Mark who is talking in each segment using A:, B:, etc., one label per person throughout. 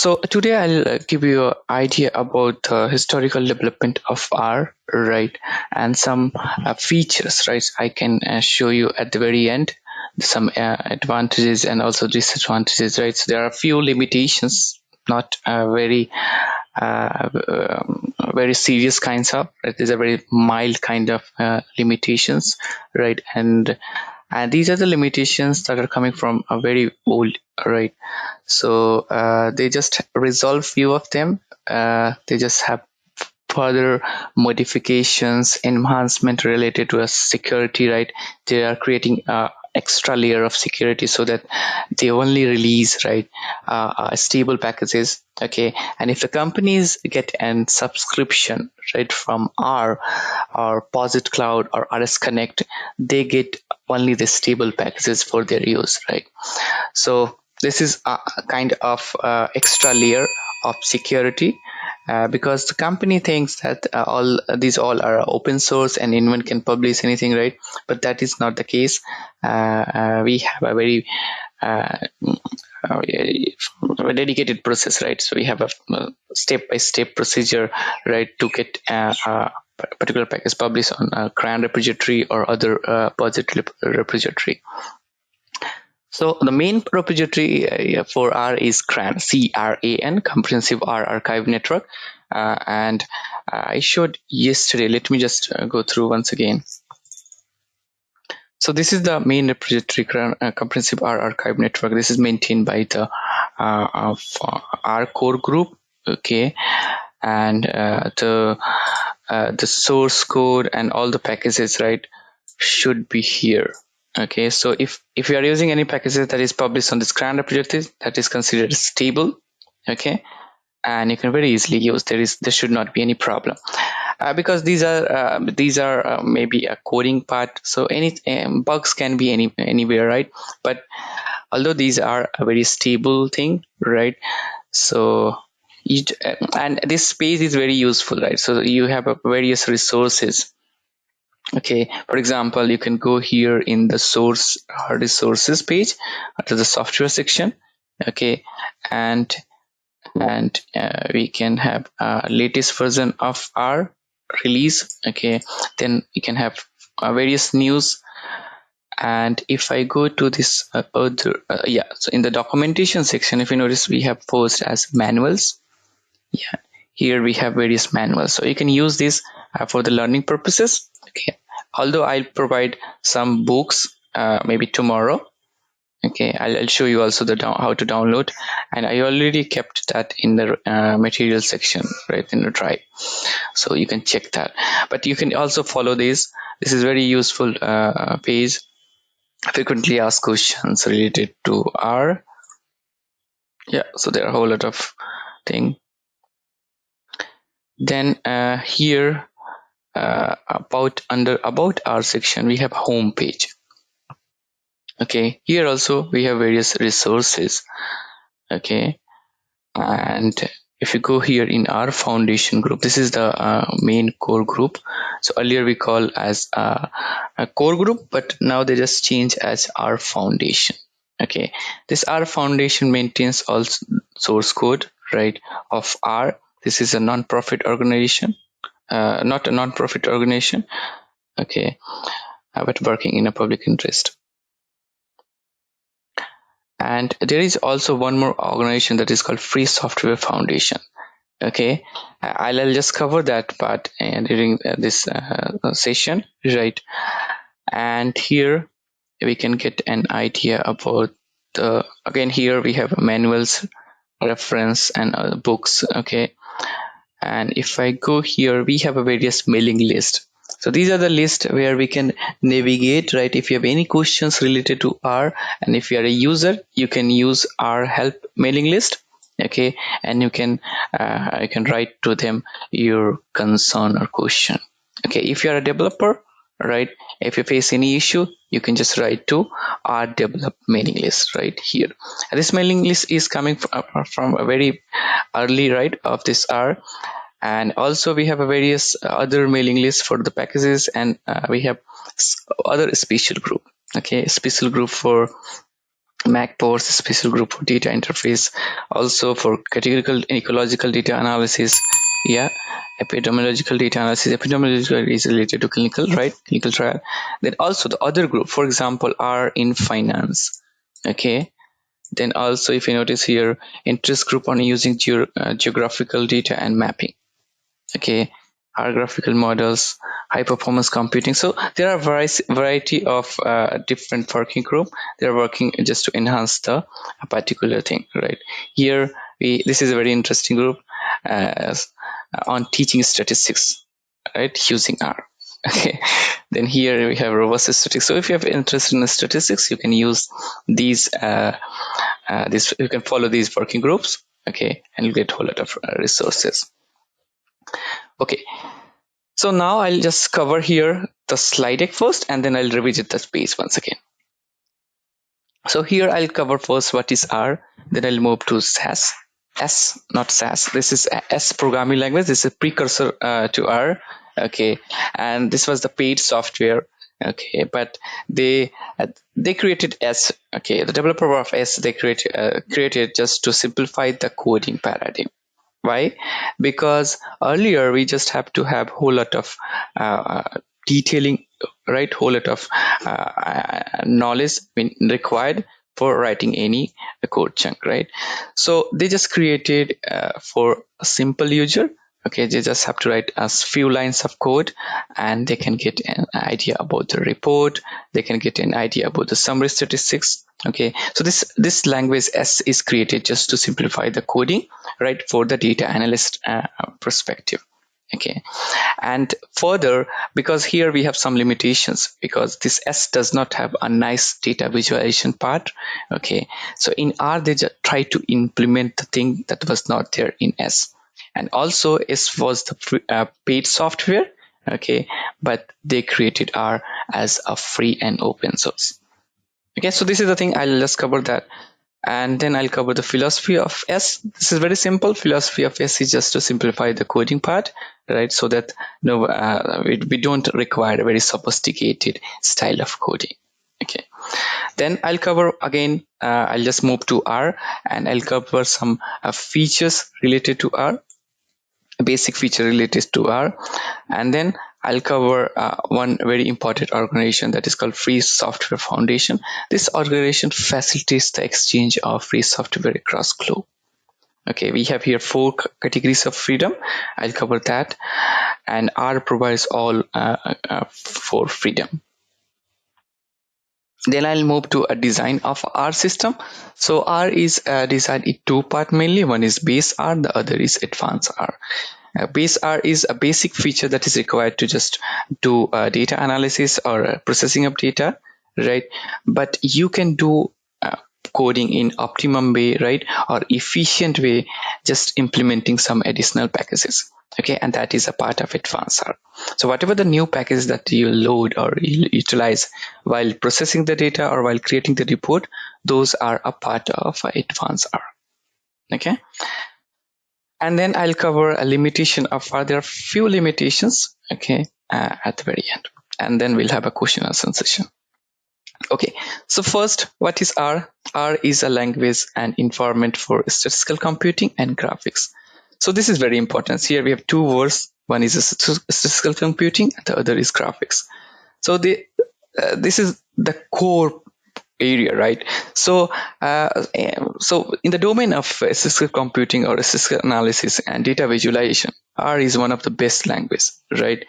A: So today I'll give you an idea about the historical development of R, right, and some features, right. I can show you at the very end some advantages and also disadvantages, right. So there are a few limitations, not very serious kinds of. Right? These are very mild kind of limitations, right, and these are the limitations that are coming from a very old, right. So they just resolve few of them. They just have further modifications, enhancement related to a security, right. They are creating a extra layer of security so that they only release, right, stable packages. Okay, and if the companies get an subscription, right, from R or Posit Cloud or RS Connect, they get only the stable packages for their use, right. So this is a kind of extra layer of security, because the company thinks that all are open source and anyone can publish anything, right. But that is not the case. We have a very dedicated process, right. So we have a step-by-step procedure, right, to get a particular package published on a CRAN repository or other Posit repository. So the main repository for R is CRAN, CRAN, Comprehensive R Archive Network. And I showed yesterday. Let me just go through once again. So this is the main repository, Comprehensive R Archive Network. This is maintained by the R core group. Okay, and the source code and all the packages, right, should be here. Okay, so if you are using any packages that is published on this CRAN repository, that is considered stable. Okay, and you can very easily use. There should not be any problem, because these are maybe a coding part. So any bugs can be anywhere, right? But although these are a very stable thing, right? So and this space is very useful, right? So you have various resources. Okay, for example, you can go here in the source resources page to the software section. Okay, and we can have latest version of R release. Okay, then we can have various news. And if I go to this other so in the documentation section, if you notice, we have post as manuals. Yeah, here we have various manuals, so you can use this for the learning purposes. Okay, although I'll provide some books maybe tomorrow. Okay, I'll show you also how to download, and I already kept that in the material section, right, in the drive, so you can check that. But you can also follow this. This is very useful page. Frequently asked questions related to R. Yeah, so there are a whole lot of things. Then here under about R section, we have home page. Okay, here also we have various resources. Okay, and if you go here in our foundation group, this is the main core group. So earlier we call as a core group, but now they just change as our foundation. Okay, this R foundation maintains all source code, right, of R. This is a non-profit organization, not a non-profit organization. Okay, but working in a public interest. And there is also one more organization that is called Free Software Foundation. Okay, I'll just cover that part during this session, right? And here we can get an idea about again, here we have manuals, reference, and books. Okay, and if I go here, we have a various mailing list. So these are the list where we can navigate, right? If you have any questions related to R, and if you are a user, you can use our help mailing list. Okay, and you can write to them your concern or question. Okay, if you are a developer, right, if you face any issue, you can just write to our develop mailing list right here. And this mailing list is coming from a very early, right, of this R. And also we have a various other mailing lists for the packages, and we have other special group. Okay, special group for MacPorts, special group for data interface, also for categorical and ecological data analysis. Yeah, epidemiological data analysis. Epidemiological is related to clinical, right? Clinical trial. Then also the other group, for example, are in finance. Okay. Then also, if you notice here, interest group on using geographical data and mapping. Okay, our graphical models, high performance computing. So there are variety of different working group. They're working just to enhance the particular thing, right? Here this is a very interesting group on teaching statistics, right, using R. Okay, then here we have robust statistics. So if you have interest in statistics, you can use these you can follow these working groups. Okay, and you get a whole lot of resources. Okay, so now I'll just cover here the slide deck first, and then I'll revisit the page once again. So here I'll cover first what is R, then I'll move to SAS. S, not SAS. This is S programming language. This is a precursor to R. Okay, and this was the paid software. Okay, but they created S. Okay, the developer of S, they created just to simplify the coding paradigm. Why? Because earlier we just have to have whole lot of detailing, right? Whole lot of knowledge required for writing any code chunk, right? So they just created for a simple user. Okay, they just have to write a few lines of code, and they can get an idea about the report. They can get an idea about the summary statistics. Okay, so this language S is created just to simplify the coding, right, for the data analyst perspective. Okay, and further, because here we have some limitations, because this S does not have a nice data visualization part. Okay, so in R they just try to implement the thing that was not there in S. And also S was the paid software. Okay, but they created R as a free and open source. Okay, so this is the thing. I'll just cover that, and then I'll cover the philosophy of S. This is very simple. Philosophy of S is just to simplify the coding part, right? So that we don't require a very sophisticated style of coding. Okay, then I'll cover again. I'll just move to R, and I'll cover some features related to R, basic feature related to R, and then I'll cover one very important organization that is called Free Software Foundation. This organization facilitates the exchange of free software across globe. Okay, we have here 4 categories of freedom. I'll cover that, and R provides all for freedom. Then I'll move to a design of R system. So R is designed in 2 parts mainly. One is base R, the other is advanced R. Base R is a basic feature that is required to just do data analysis or processing of data, right? But you can do coding in optimum way, right, or efficient way, just implementing some additional packages. Okay, and that is a part of advanced R. So whatever the new packages that you load or utilize while processing the data or while creating the report, those are a part of advanced R. Okay, and then I'll cover a limitation of R. There are few limitations, okay, at the very end, and then we'll have a question and answer session. Okay, so first, what is R? R is a language and environment for statistical computing and graphics. So this is very important. Here we have 2 words. One is statistical computing, and the other is graphics. So this is the core area, right? So in the domain of statistical computing or statistical analysis and data visualization, R is one of the best languages, right?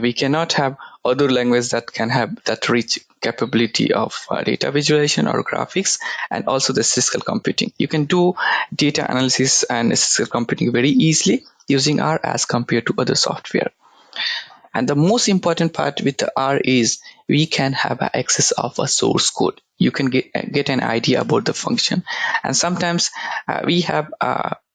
A: We cannot have other languages that can have that rich capability of data visualization or graphics, and also the statistical computing. You can do data analysis and statistical computing very easily using R as compared to other software. And the most important part with the R is we can have access of a source code. You can get an idea about the function, and sometimes we have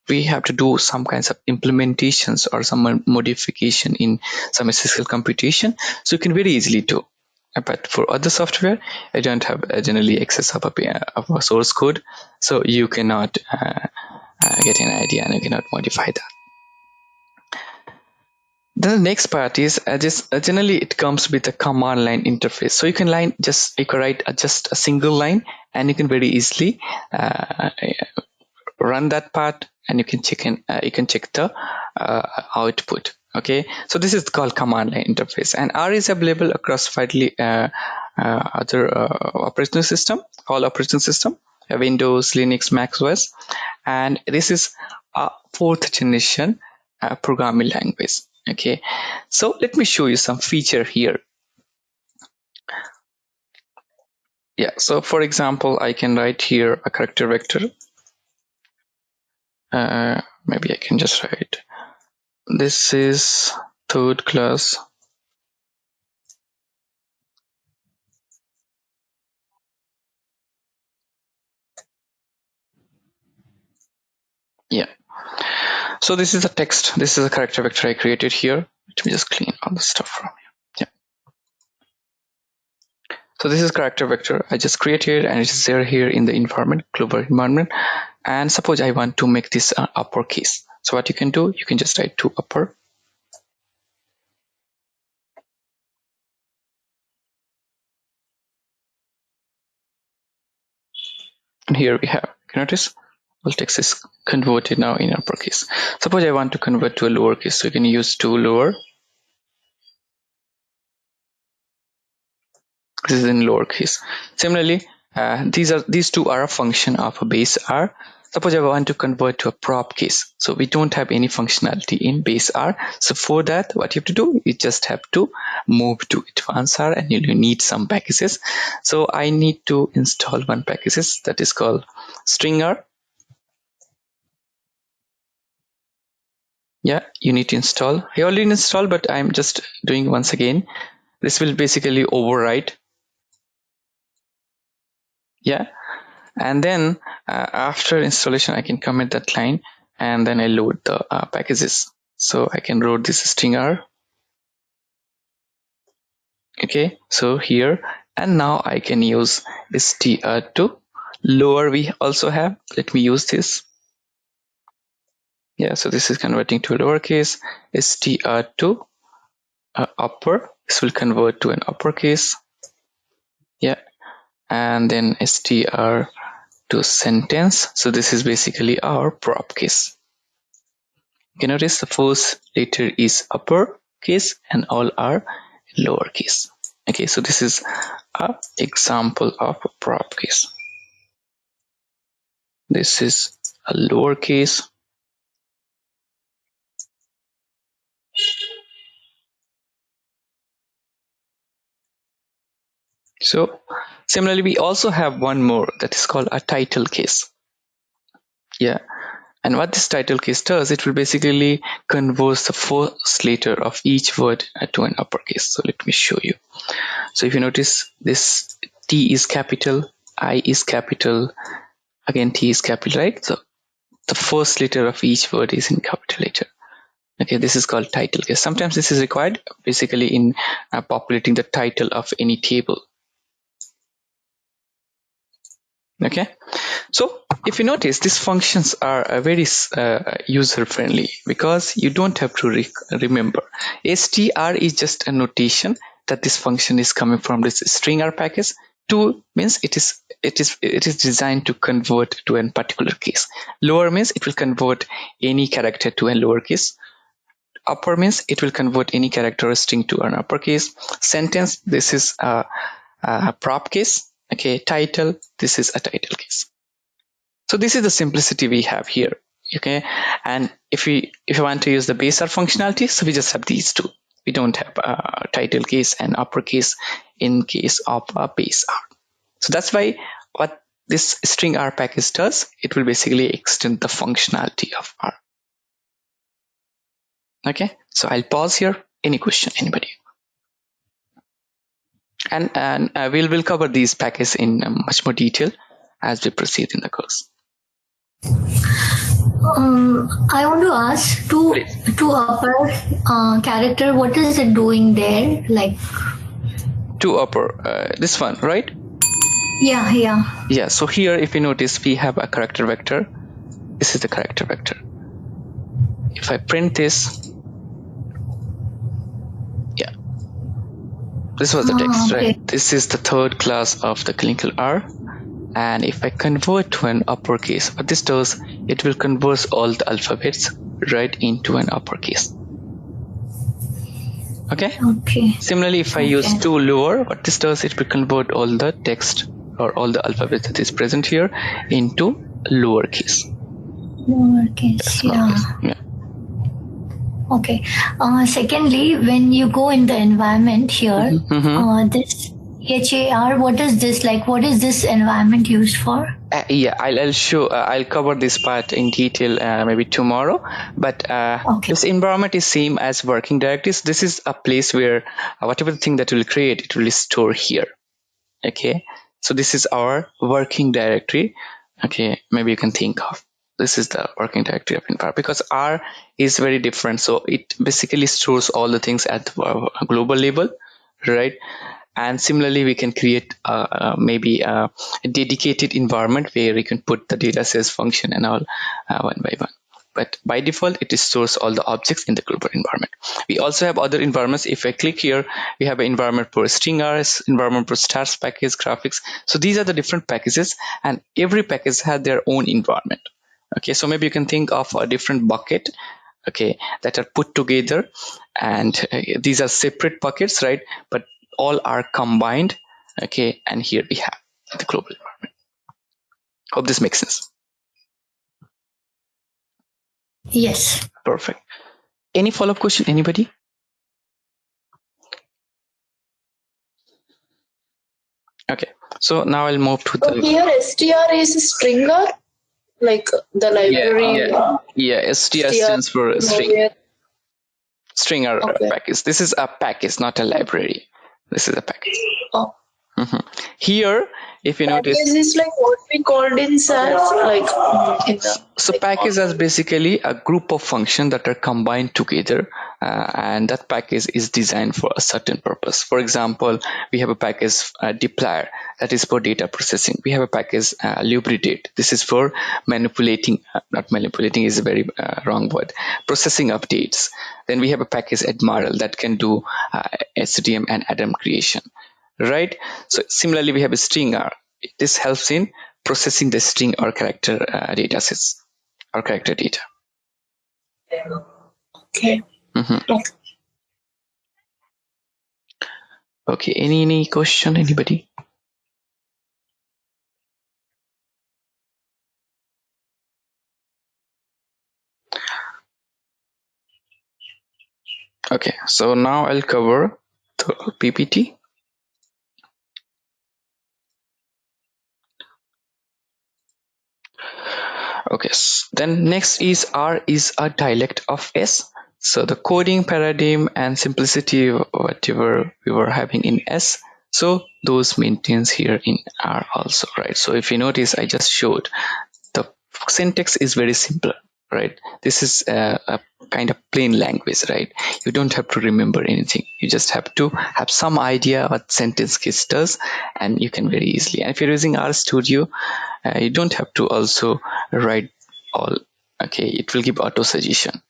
A: to do some kinds of implementations or some modification in some statistical computation, so you can very easily do. But for other software, I don't have generally access of a source code, so you cannot get an idea and you cannot modify that. Then the next part is generally it comes with a command line interface. So you can write just a single line, and you can very easily run that part, and you can check the output. Okay, so this is called command line interface, and R is available across widely other operating system, all operating system, Windows, Linux, Mac OS, and this is a 4th generation programming language. Okay, so let me show you some feature here. Yeah, so for example, I can write here a character vector. Maybe I can just write, this is 3rd class yeah. So this is a text, this is a character vector I created here. Let me just clean all the stuff from here. Yeah, so this is character vector I just created, and it is there here in the environment, global environment. And suppose I want to make this uppercase, so what you can do, you can just write to upper, and here we have, you notice all text is converted now in uppercase. Suppose I want to convert to a lowercase, so you can use to lower. This is in lowercase. Similarly, these two are a function of a base R. Suppose I want to convert to a prop case, so we don't have any functionality in base R. So for that, what you have to do, you just have to move to advanced R, and you need some packages. So I need to install one packages that is called string R. Yeah, you need to install. I already installed, but I'm just doing once again. This will basically override. Yeah, and then after installation I can commit that line, and then I load the packages. So I can load this string R. Okay, so here, and now I can use str2 lower. We also have, let me use this. Yeah, so this is converting to a lowercase. str2 upper, this will convert to an uppercase. Yeah, and then str to sentence, so this is basically our prop case. You can notice the first letter is upper case and all are lowercase. Okay, so this is an example of a prop case. This is a lowercase. So similarly, we also have one more that is called a title case. Yeah, and what this title case does, it will basically convert the first letter of each word to an uppercase. So let me show you. So if you notice, this T is capital, I is capital, again T is capital, right? So the first letter of each word is in capital letter. Okay, this is called title case. Sometimes this is required basically in populating the title of any table. Okay, so if you notice, these functions are very user friendly because you don't have to remember. str is just a notation that this function is coming from this string R package. 2 means it is designed to convert to a particular case. Lower means it will convert any character to a lowercase. Upper means it will convert any character or string to an uppercase. Sentence, this is a prop case. Okay, title, this is a title case. So this is the simplicity we have here. Okay, and if you want to use the base R functionality, so we just have these two. We don't have a title case and uppercase in case of a base R. So that's why what this string R package does, it will basically extend the functionality of R. Okay, so I'll pause here. Any question, anybody? And we'll cover these packages in much more detail as we proceed in the course.
B: I want to ask to upper character, what is it doing there? Like
A: to upper, this one, right?
B: Yeah.
A: So here, if you notice, we have a character vector. This is the character vector. If I print this, yeah, this was the text, right? This is the 3rd class of the clinical R. And if I convert to an uppercase, what this does, it will convert all the alphabets right into an uppercase. Okay. Similarly, if I use to lower, what this does, it will convert all the text or all the alphabets that is present here into lowercase.
B: Yeah. Okay. Secondly, when you go in the environment here, this HAR, what is this like? What is this environment used for?
A: Yeah, I'll show. I'll cover this part in detail maybe tomorrow. But this environment is same as working directories. This is a place where whatever thing that we'll create, it will store here. Okay, so this is our working directory. Okay, maybe you can think of this is the working directory of environment, because R is very different. So it basically stores all the things at the global level, right? And similarly, we can create maybe a dedicated environment where we can put the data sets, function, and all one by one. But by default, it stores all the objects in the global environment. We also have other environments. If I click here, we have an environment for stringrs, environment for stars package, graphics. So these are the different packages, and every package has their own environment. Okay, so maybe you can think of a different bucket, okay, that are put together, and these are separate buckets, right? But all are combined. Okay, and here we have the global environment. Hope this makes sense.
B: Yes.
A: Perfect. Any follow-up question, anybody? Okay, so now I'll move to the
C: here str is a stringer, like the library.
A: Yeah, str stands for stringer package. This is a package, not a library. This is a package. Here, if you notice,
C: package is like what we called in SAS, like
A: so package is basically a group of functions that are combined together, and that package is designed for a certain purpose. For example, we have a package dplyr, that is for data processing. We have a package lubricate. This is for manipulating, not manipulating is a very wrong word, processing updates. Then we have a package admiral that can do SDM and ADAM creation. Right. So similarly, we have a stringer. This helps in processing the string or character data sets or character data.
C: Okay.
A: Okay. Any question? Anybody? Okay. So now I'll cover the PPT. Okay, then next is R is a dialect of S. So the coding paradigm and simplicity, whatever we were having in S, so those maintains here in R also, right? So if you notice, I just showed the syntax is very simple, right? This is a kind of plain language, right? You don't have to remember anything. You just have to have some idea what sentence case does, and you can very easily. And if you're using RStudio, you don't have to also write all. Okay, it will give auto suggestion.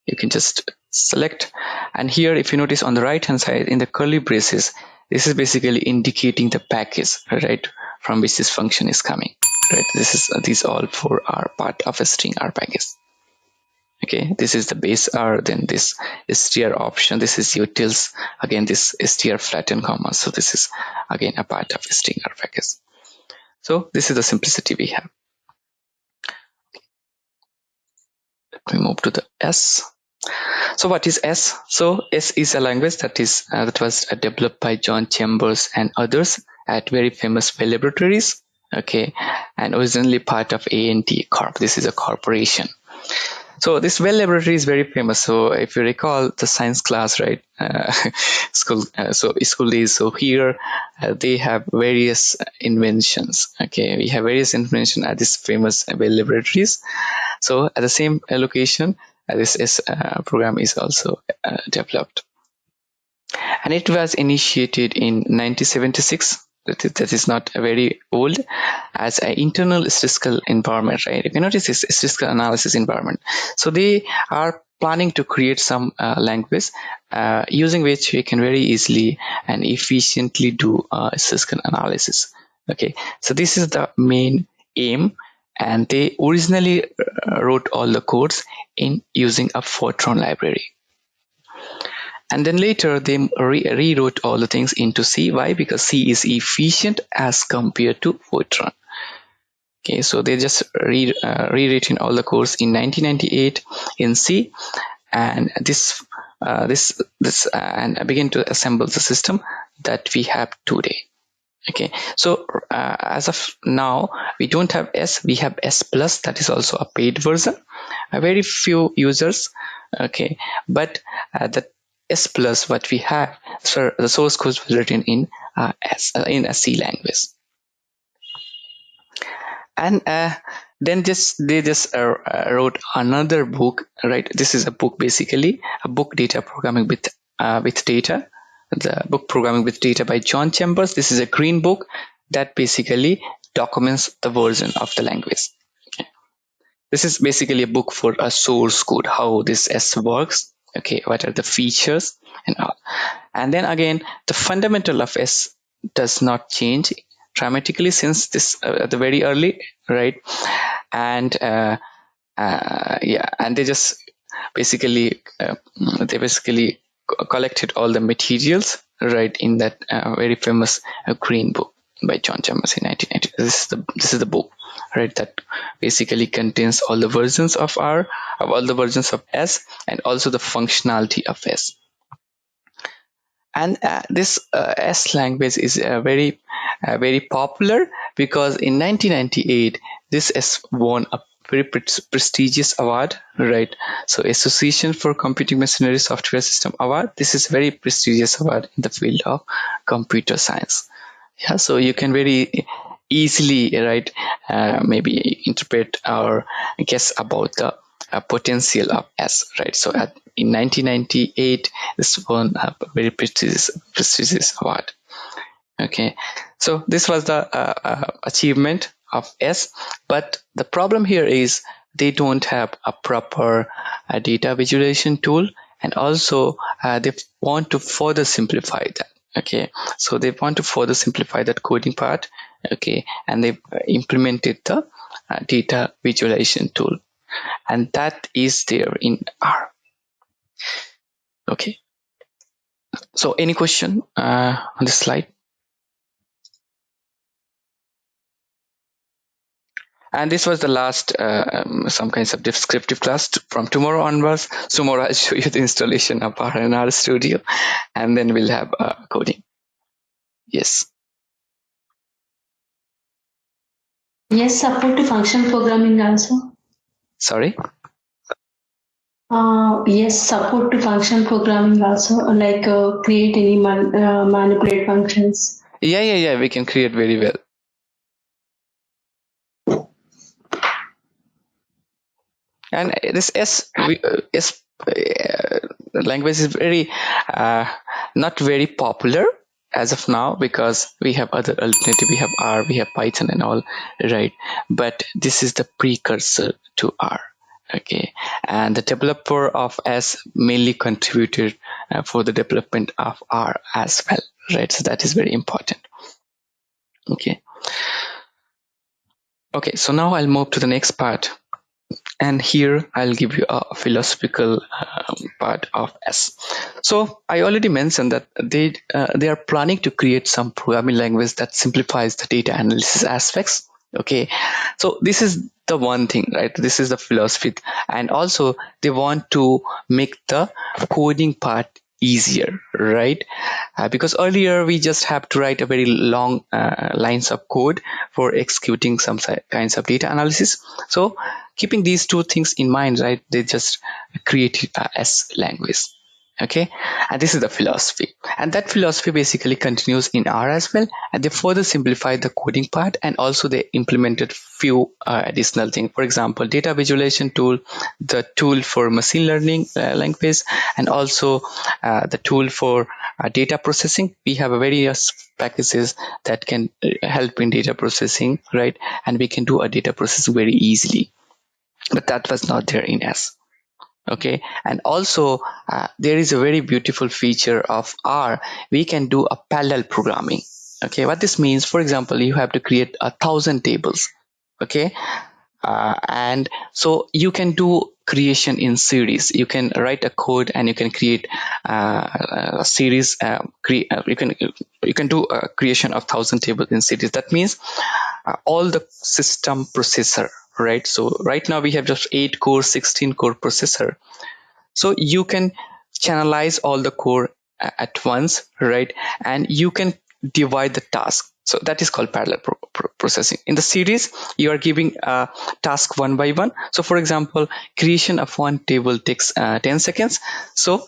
A: You can just select, and here if you notice on the right hand side in the curly braces, this is basically indicating the package, right, from which this function is coming, right? These all four are part of a string R package. Okay, this is the base R, then this str option, this is utils, again this str flatten comma, so this is again a part of a string R package. So this is the simplicity we have. Let me move to the S. So what is S? So S is a language that was developed by John Chambers and others at very famous Bell laboratories. Okay, and originally part of A&T Corp. This is a corporation. So this Bell laboratory is very famous. So if you recall the science class, right? School days. So here they have various inventions. Okay, we have various inventions at this famous Bell laboratories. So at the same location, this program is also developed, and it was initiated in 1976. That is not very old, as an internal statistical environment, right? You can notice this statistical analysis environment. So they are planning to create some language using which we can very easily and efficiently do statistical analysis. Okay, so this is the main aim, and they originally wrote all the codes in using a Fortran library. And then later they rewrote all the things into C. Why? Because C is efficient as compared to Fortran. Okay, so they just rewritten all the codes in 1998 in C, and this and begin to assemble the system that we have today. Okay, so as of now we don't have S, we have S plus, that is also a paid version, a very few users. Okay, but the S plus what we have, so the source code was written in in a C language. And then they just wrote another book, right? This is a book, basically a book, data programming with data, the book Programming with Data by John Chambers. This is a green book that basically documents the version of the language. Okay. This is basically a book for a source code, how this S works, okay, what are the features and all. And then again, the fundamental of S does not change dramatically since this the very early, right? And yeah, and they just basically collected all the materials, right, in that very famous green book by John Chambers in 1990. This is the book, right, that basically contains all the versions of all the versions of S, and also the functionality of S. And this S language is very popular because in 1998 this S won a very prestigious award, right? So Association for Computing Machinery Software System Award. This is a very prestigious award in the field of computer science. Yeah, so you can very easily, right, maybe interpret or guess about the potential of S, right? So in 1998 this won a very prestigious award. Okay, so this was the achievement of S, but the problem here is they don't have a proper data visualization tool, and also they want to further simplify that. Okay, so they want to further simplify that coding part. Okay, and they implemented the data visualization tool, and that is there in R. Okay, so any question on this slide? And this was the last some kinds of descriptive class. From tomorrow onwards, tomorrow I'll show you the installation of our Studio, and then we'll have coding. Yes.
D: Yes, support to function programming also.
A: Sorry?
D: Yes, support to function programming also, like create any manipulate functions.
A: Yeah, we can create very well. And this S language is very not very popular as of now, because we have other alternative. We have R, we have Python and all, right? But this is the precursor to R. Okay, and the developer of S mainly contributed for the development of R as well, right? So that is very important. Okay, so now I'll move to the next part, and here I'll give you a philosophical part of S. So I already mentioned that they are planning to create some programming language that simplifies the data analysis aspects. Okay, so this is the one thing, right? This is the philosophy, and also they want to make the coding part easier, right? Because earlier we just have to write a very long lines of code for executing some kinds of data analysis. So keeping these two things in mind, right, they just created a S language. Okay, and this is the philosophy, and that philosophy basically continues in R as well, and they further simplified the coding part, and also they implemented few additional things. For example, data visualization tool, the tool for machine learning language, and also the tool for data processing. We have various packages that can help in data processing, right? And we can do a data processing very easily, but that was not there in S. Okay, and also there is a very beautiful feature of R. We can do a parallel programming. Okay, what this means, for example, you have to create 1,000 tables. Okay, and so you can do creation in series. You can write a code and you can create a series. You can do a creation of 1,000 tables in series. That means all the system processor, right? So right now we have just 8 core, 16 core processor. So you can channelize all the core at once, right? And you can divide the task. So that is called parallel processing. In the series, you are giving a task one by one. So for example, creation of one table takes 10 seconds. So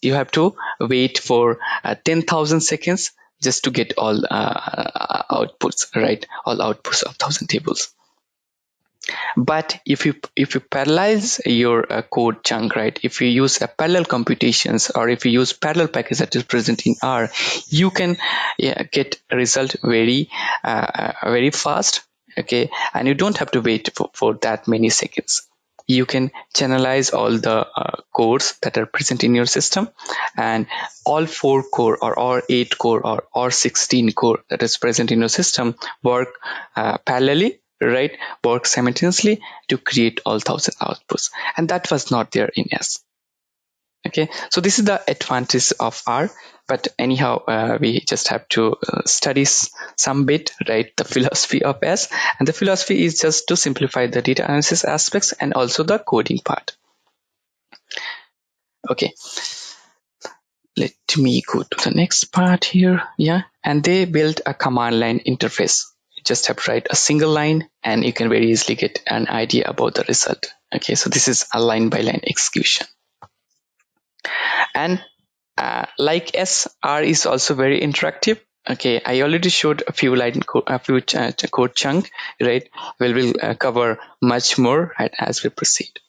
A: you have to wait for 10,000 seconds just to get all outputs, right? All outputs of 1,000 tables. But if you parallelize your code chunk, right, if you use a parallel computations, or if you use parallel package that is present in R, you can get a result very fast. Okay, and you don't have to wait for that many seconds. You can channelize all the cores that are present in your system, and all 4 core or 8 core or 16 core that is present in your system work parallelly, right, work simultaneously to create all 1,000 outputs. And that was not there in S. Okay, so this is the advantage of R. But anyhow, we just have to study some bit, right, the philosophy of S. And the philosophy is just to simplify the data analysis aspects and also the coding part. Okay, let me go to the next part here. Yeah, and they built a command line interface. You just have to write a single line and you can very easily get an idea about the result. Okay, so this is a line by line execution. And like S, R is also very interactive. Okay, I already showed a few code chunk, right? We'll cover much more, right, as we proceed.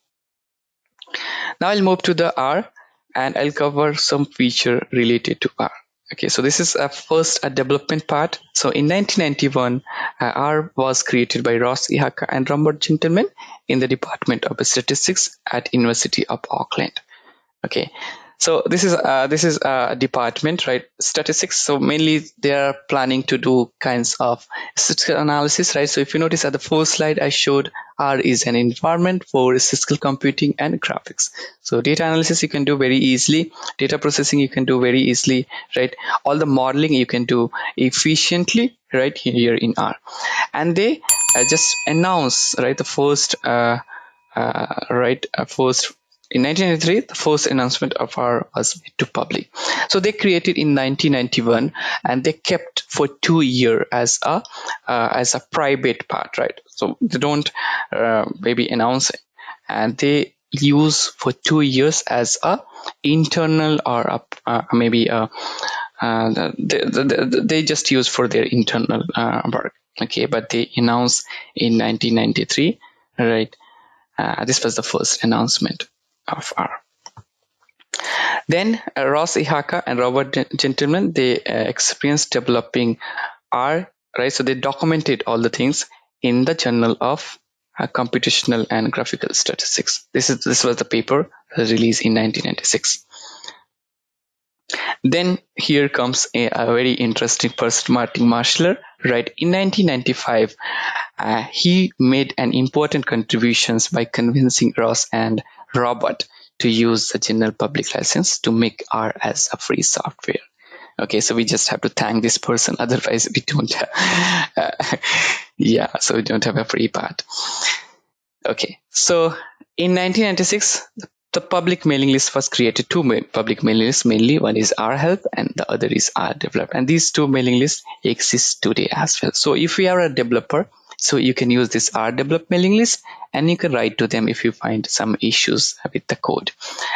A: Now I'll move to the R and I'll cover some feature related to R. Okay, so this is first a development part. So in 1991, R was created by Ross Ihaka and Robert Gentleman in the Department of Statistics at University of Auckland. Okay, so this is a department, right, statistics. So mainly they are planning to do kinds of statistical analysis, right? So if you notice at the first slide I showed, R is an environment for statistical computing and graphics. So data analysis you can do very easily, data processing you can do very easily, right? All the modeling you can do efficiently right here in R. And they just announce, right, the first first in 1993, the first announcement of R was made to public. So they created in 1991, and they kept for 2 years as a private part, right? So they don't maybe announce it, and they use for 2 years as a internal or they just use for their internal work. Okay, but they announced in 1993, right? This was the first announcement of R. Then Ross Ihaka and Robert Gentleman, they experienced developing R, right? So they documented all the things in the Journal of Computational and Graphical Statistics. This was the paper released in 1996. Then here comes a very interesting person, Martin Marshall, right? In 1995, he made an important contributions by convincing Ross and Robert to use the general public license to make R as a free software. Okay, so we just have to thank this person, otherwise we don't have, so we don't have a free part. Okay, so in 1996, the public mailing list was created. 2 public mailing lists mainly. One is R Help and the other is R Develop. And these 2 mailing lists exist today as well. So if you are a developer, so you can use this R Develop mailing list and you can write to them if you find some issues with the code.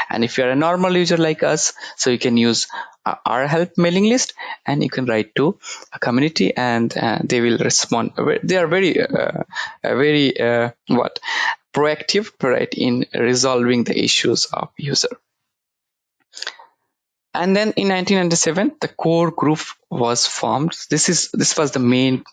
A: And if you're a normal user like us, so you can use R Help mailing list and you can write to a community and they will respond. They are very proactive, right, in resolving the issues of user. And then in 1997, the core group was formed. This was the main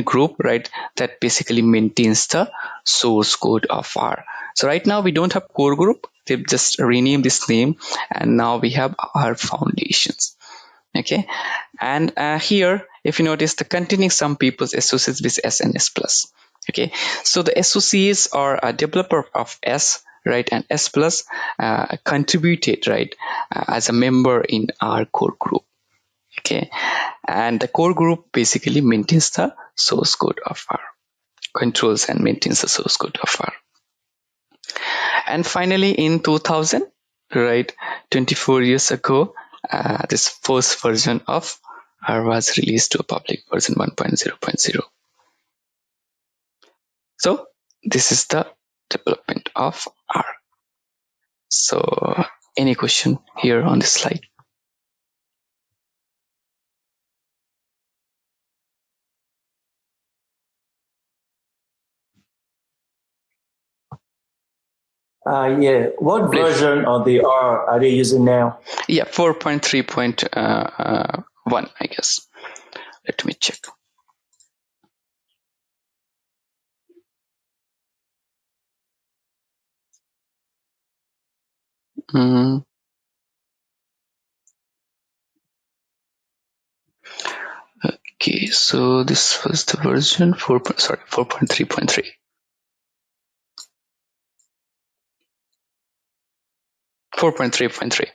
A: group, right, that basically maintains the source code of R. So right now we don't have core group. They've just renamed this name, and now we have R Foundations. Okay, and here if you notice, the containing some people's associates with S and S plus. Okay, so the associates are a developer of S, right, and S plus contributed, right, as a member in our core group. Okay, and the core group basically maintains the source code of R, controls and maintains the source code of R. And finally, in 2000, right, 24 years ago, this first version of R was released to a public, version 1.0.0. So this is the development of R. So any question here on this slide?
E: Yeah. What
A: Please.
E: version of the R are they using now?
A: Yeah, 4.3.1, I guess. Let me check. Okay, so this was the version 4.3.3. 4.3.3.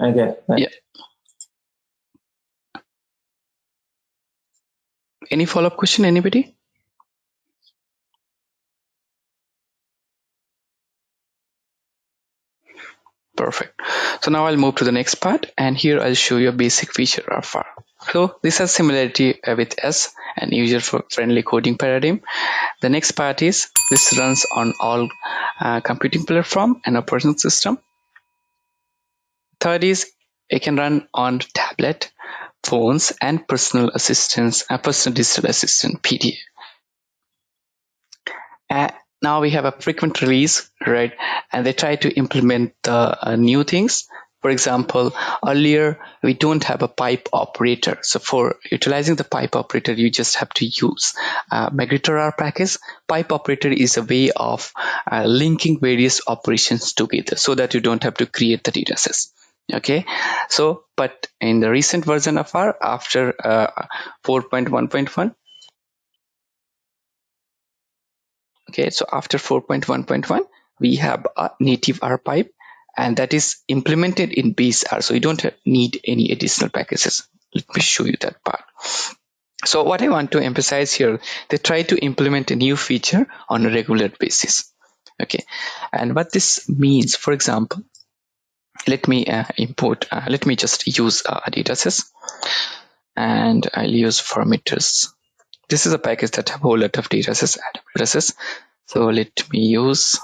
E: Okay.
A: Yeah. Any follow-up question, anybody? Perfect. So now I'll move to the next part, and here I'll show you a basic feature of R. So this has similarity with S and user-friendly coding paradigm. The next part is this runs on all computing platform and operating system. Third is it can run on tablet, phones, and personal assistants, personal digital assistant (PDA). Now we have a frequent release, right? And they try to implement the new things. For example, earlier we don't have a pipe operator. So for utilizing the pipe operator, you just have to use migrator package. Pipe operator is a way of linking various operations together so that you don't have to create the data sets. Okay, so but in the recent version of R, after 4.1.1, okay, so after 4.1.1, we have a native R pipe, and that is implemented in base R. So you don't need any additional packages. Let me show you that part. So what I want to emphasize here, they try to implement a new feature on a regular basis. Okay, and what this means, for example, let me let me just use a dataset, and I'll use parameters. This is a package that have a whole lot of datasets. So let me use,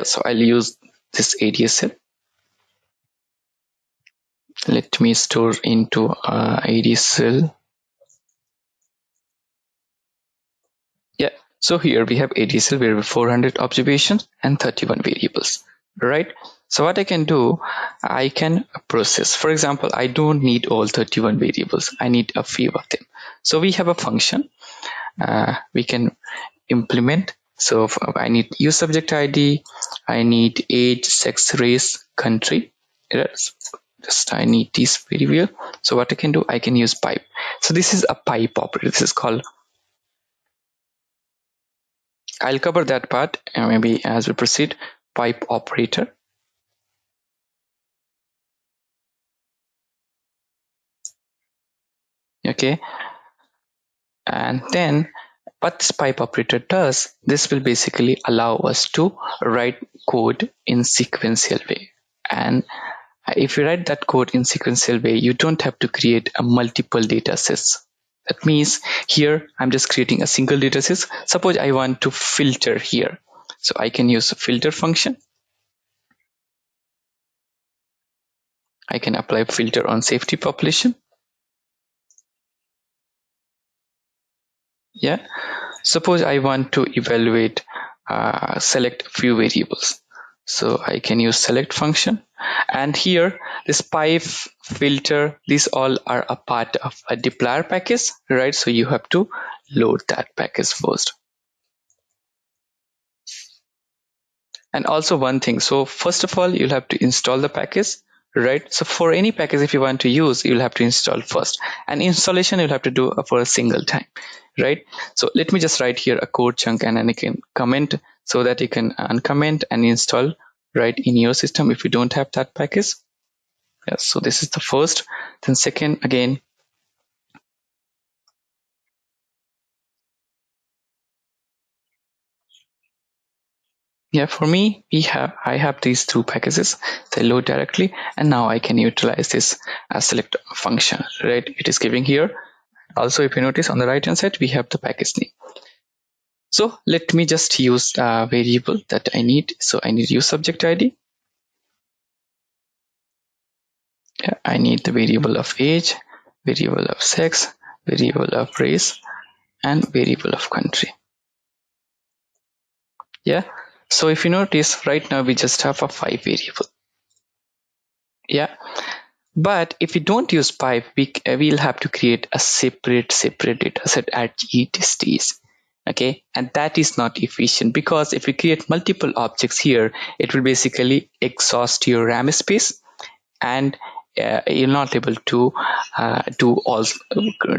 A: so I'll use this ADSL. Let me store into ADSL. Yeah, so here we have ADSL where we have 400 observations and 31 variables, right? So what I can do, I can process. For example, I don't need all 31 variables. I need a few of them. So we have a function we can implement. So I need use subject ID, I need age, sex, race, country. Just I need this variable. So what I can do, I can use pipe. So this is a pipe operator. This is called, I'll cover that part maybe as we proceed. Pipe operator. Okay, and then what this pipe operator does, this will basically allow us to write code in sequential way. And if you write that code in sequential way, you don't have to create a multiple data sets. That means here I'm just creating a single data set. Suppose I want to filter here, so I can use a filter function. I can apply filter on safety population. Yeah, suppose I want to evaluate select a few variables, so I can use select function. And here this pipe, filter, these all are a part of a deployer package, right? So you have to load that package first. And also one thing, so first of all you'll have to install the package, right? So for any package, if you want to use, you'll have to install first, and installation you'll have to do for a single time, right? So let me just write here a code chunk, and then I can comment so that you can uncomment and install right in your system if you don't have that package. Yeah, so this is the first. Then second, again, yeah, for me, I have these two packages. They load directly, and now I can utilize this select function, right? It is giving here. Also, if you notice on the right hand side, we have the package name. So let me just use a variable that I need. So I need use subject ID. Yeah, I need the variable of age, variable of sex, variable of race, and variable of country. Yeah. So if you notice right now, we just have a 5 variable. Yeah. But if we don't use pipe, we'll have to create a separate data set at each stage. Okay, and that is not efficient, because if we create multiple objects here, it will basically exhaust your RAM space, and you're not able to do all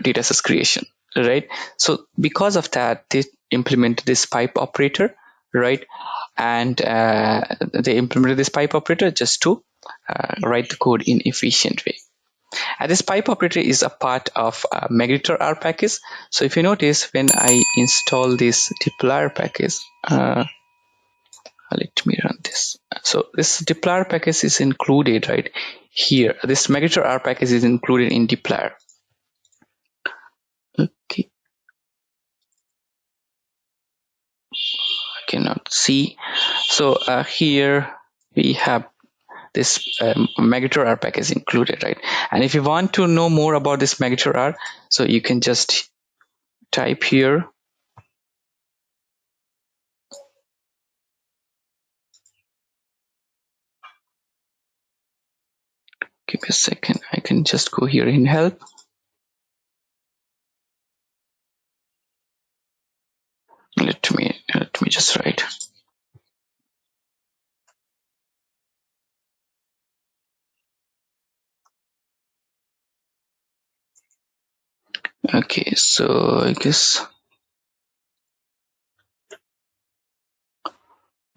A: data sets creation, right? So because of that, they implemented this pipe operator, right? And they implemented this pipe operator just to write the code in efficient way. And this pipe operator is a part of Magnetar R package. So if you notice, when I install this deployer package, let me run this. So this deployer package is included right here. This Magnetar R package is included in deployer. Okay, I cannot see. So here we have this Magnetar R package included, right? And if you want to know more about this Magnetar R, so you can just type here. Give me a second. I can just go here in help. Let me just write. Okay, so I guess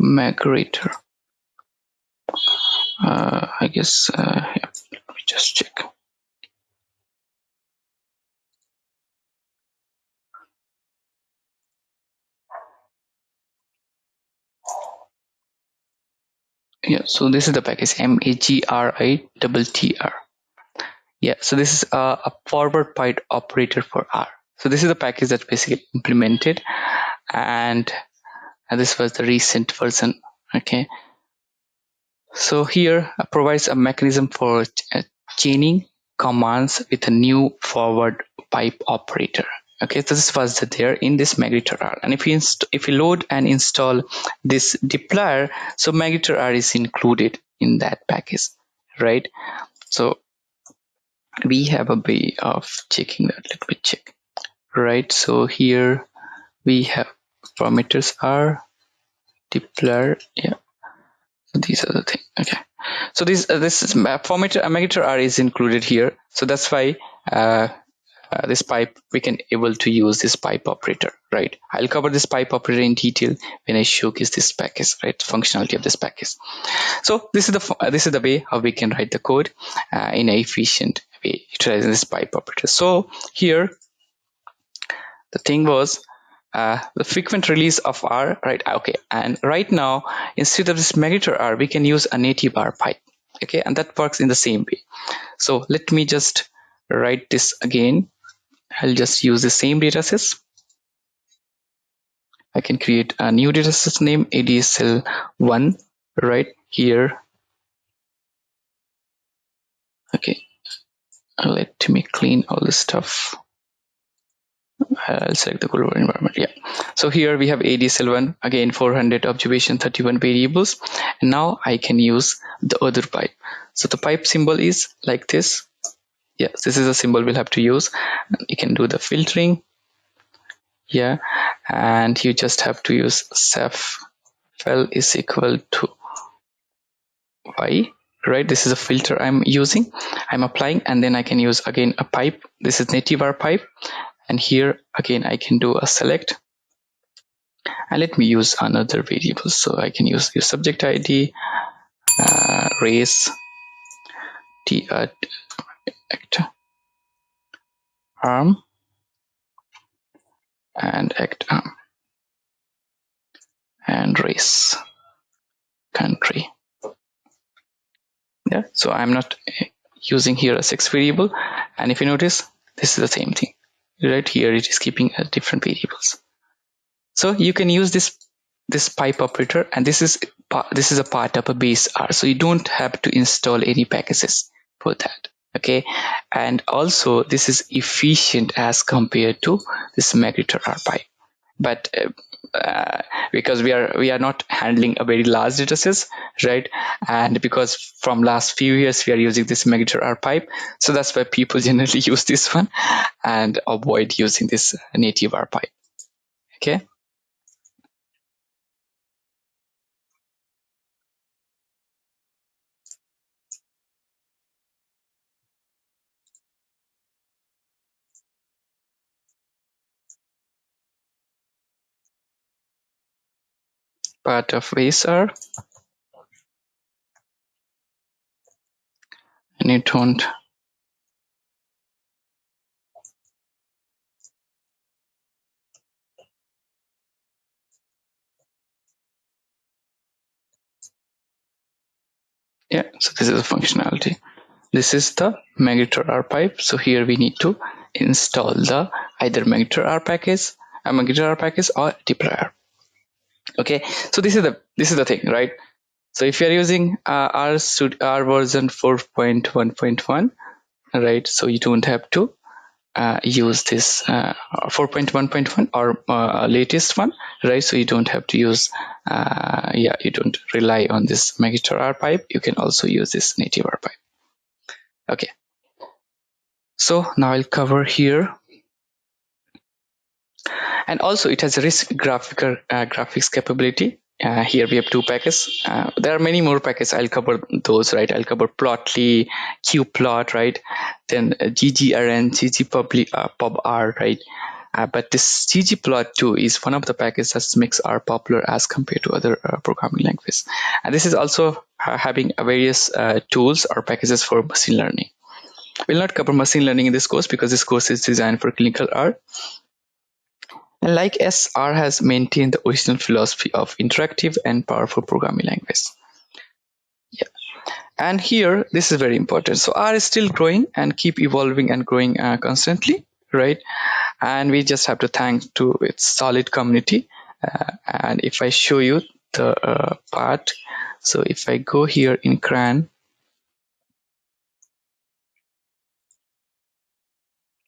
A: Magnetar. I guess yeah, let me just check. Yeah, so this is the package MAGRITTR. Yeah, so this is a forward pipe operator for R. So this is the package that's basically implemented, and this was the recent version. Okay, so here provides a mechanism for chaining commands with a new forward pipe operator. Okay, so this was there in this Magnetar R, and if you load and install this deployer, so Magnetar R is included in that package, right? So we have a way of checking that. Let me check. Right, so here we have parameters are deployer. Yeah, so these are the things. Okay, so this is formatter Magnetar R is included here, so that's why this pipe we can able to use this pipe operator, right? I'll cover this pipe operator in detail when I showcase this package, right? Functionality of this package. So this is the way how we can write the code in an efficient way utilizing this pipe operator. So here the thing was the frequent release of R, right? Okay, and right now instead of this Magnetar R, we can use a native R pipe. Okay, and that works in the same way. So let me just write this again. I'll just use the same dataset. I can create a new dataset name ADSL1 right here. Okay, let me clean all this stuff. I'll select the global environment. Yeah, so here we have ADSL1, again 400 observation, 31 variables, and now I can use the other pipe. So the pipe symbol is like this. Yes, this is a symbol we'll have to use. You can do the filtering. Yeah, and you just have to use sef file is equal to y. right? This is a filter I'm using, I'm applying, and then I can use again a pipe. This is nativeR pipe, and here again I can do a select, and let me use another variable. So I can use your subject ID, race, act arm, and act arm, and race, country. Yeah, so I'm not using here a 6 variable, and if you notice, this is the same thing. Right here it is keeping different variables. So you can use this pipe operator, and this is a part of a base R, so you don't have to install any packages for that. Okay, and also this is efficient as compared to this Magritter R pipe, but because we are not handling a very large data sets, right? And because from last few years we are using this Magritter R pipe, so that's why people generally use this one and avoid using this native R pipe. Okay. Part of base R, and you don't yeah, so this is a functionality. This is the Magritter R pipe. So here we need to install the either Magritter R package, or dplyr. Okay, so this is the thing, right? So if you are using R version 4.1.1, right? So you don't have to use this 4.1.1 or latest one, right? So you don't have to use you don't rely on this Magritter R pipe. You can also use this native R pipe. Okay, so now I'll cover here. And also it has a rich graphics capability. Here we have 2 packages. There are many more packages. I'll cover those, right? I'll cover Plotly, qplot, right? Then ggRN, ggpubr, right? But this ggplot2 is one of the packages that makes R popular as compared to other programming languages. And this is also having various tools or packages for machine learning. We'll not cover machine learning in this course because this course is designed for clinical R. And like S, R has maintained the original philosophy of interactive and powerful programming language. Yeah. And here, this is very important. So R is still growing and keep evolving and growing constantly, right? And we just have to thank to its solid community. And if I show you the part, so if I go here in CRAN,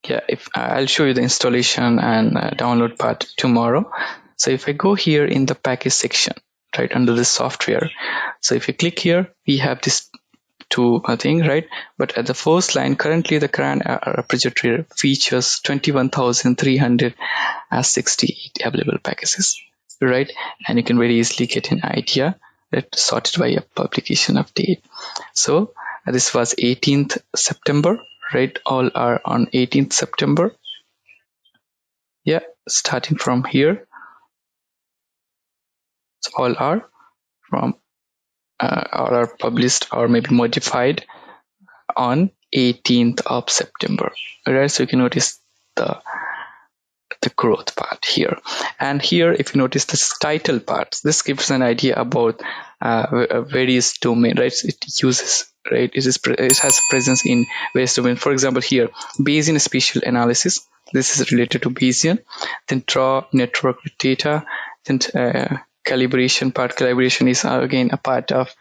A: yeah, if I'll show you the installation and download part tomorrow. So if I go here in the package section, right under the software, so if you click here, we have this 2 thing, right? But at the first line, currently the CRAN repository features 21,368 available packages, right? And you can very easily get an idea that sorted by a publication of date. So this was 18th September, right? All are on 18th September. Yeah, starting from here. So all are from or are published or maybe modified on 18th of September. Right, so you can notice the growth part here. And here, if you notice this title part, this gives an idea about various domain, right? It uses, right? It has presence in various domains. For example, here, Bayesian spatial analysis. This is related to Bayesian. Then draw network with data. Then calibration part. Calibration is again a part of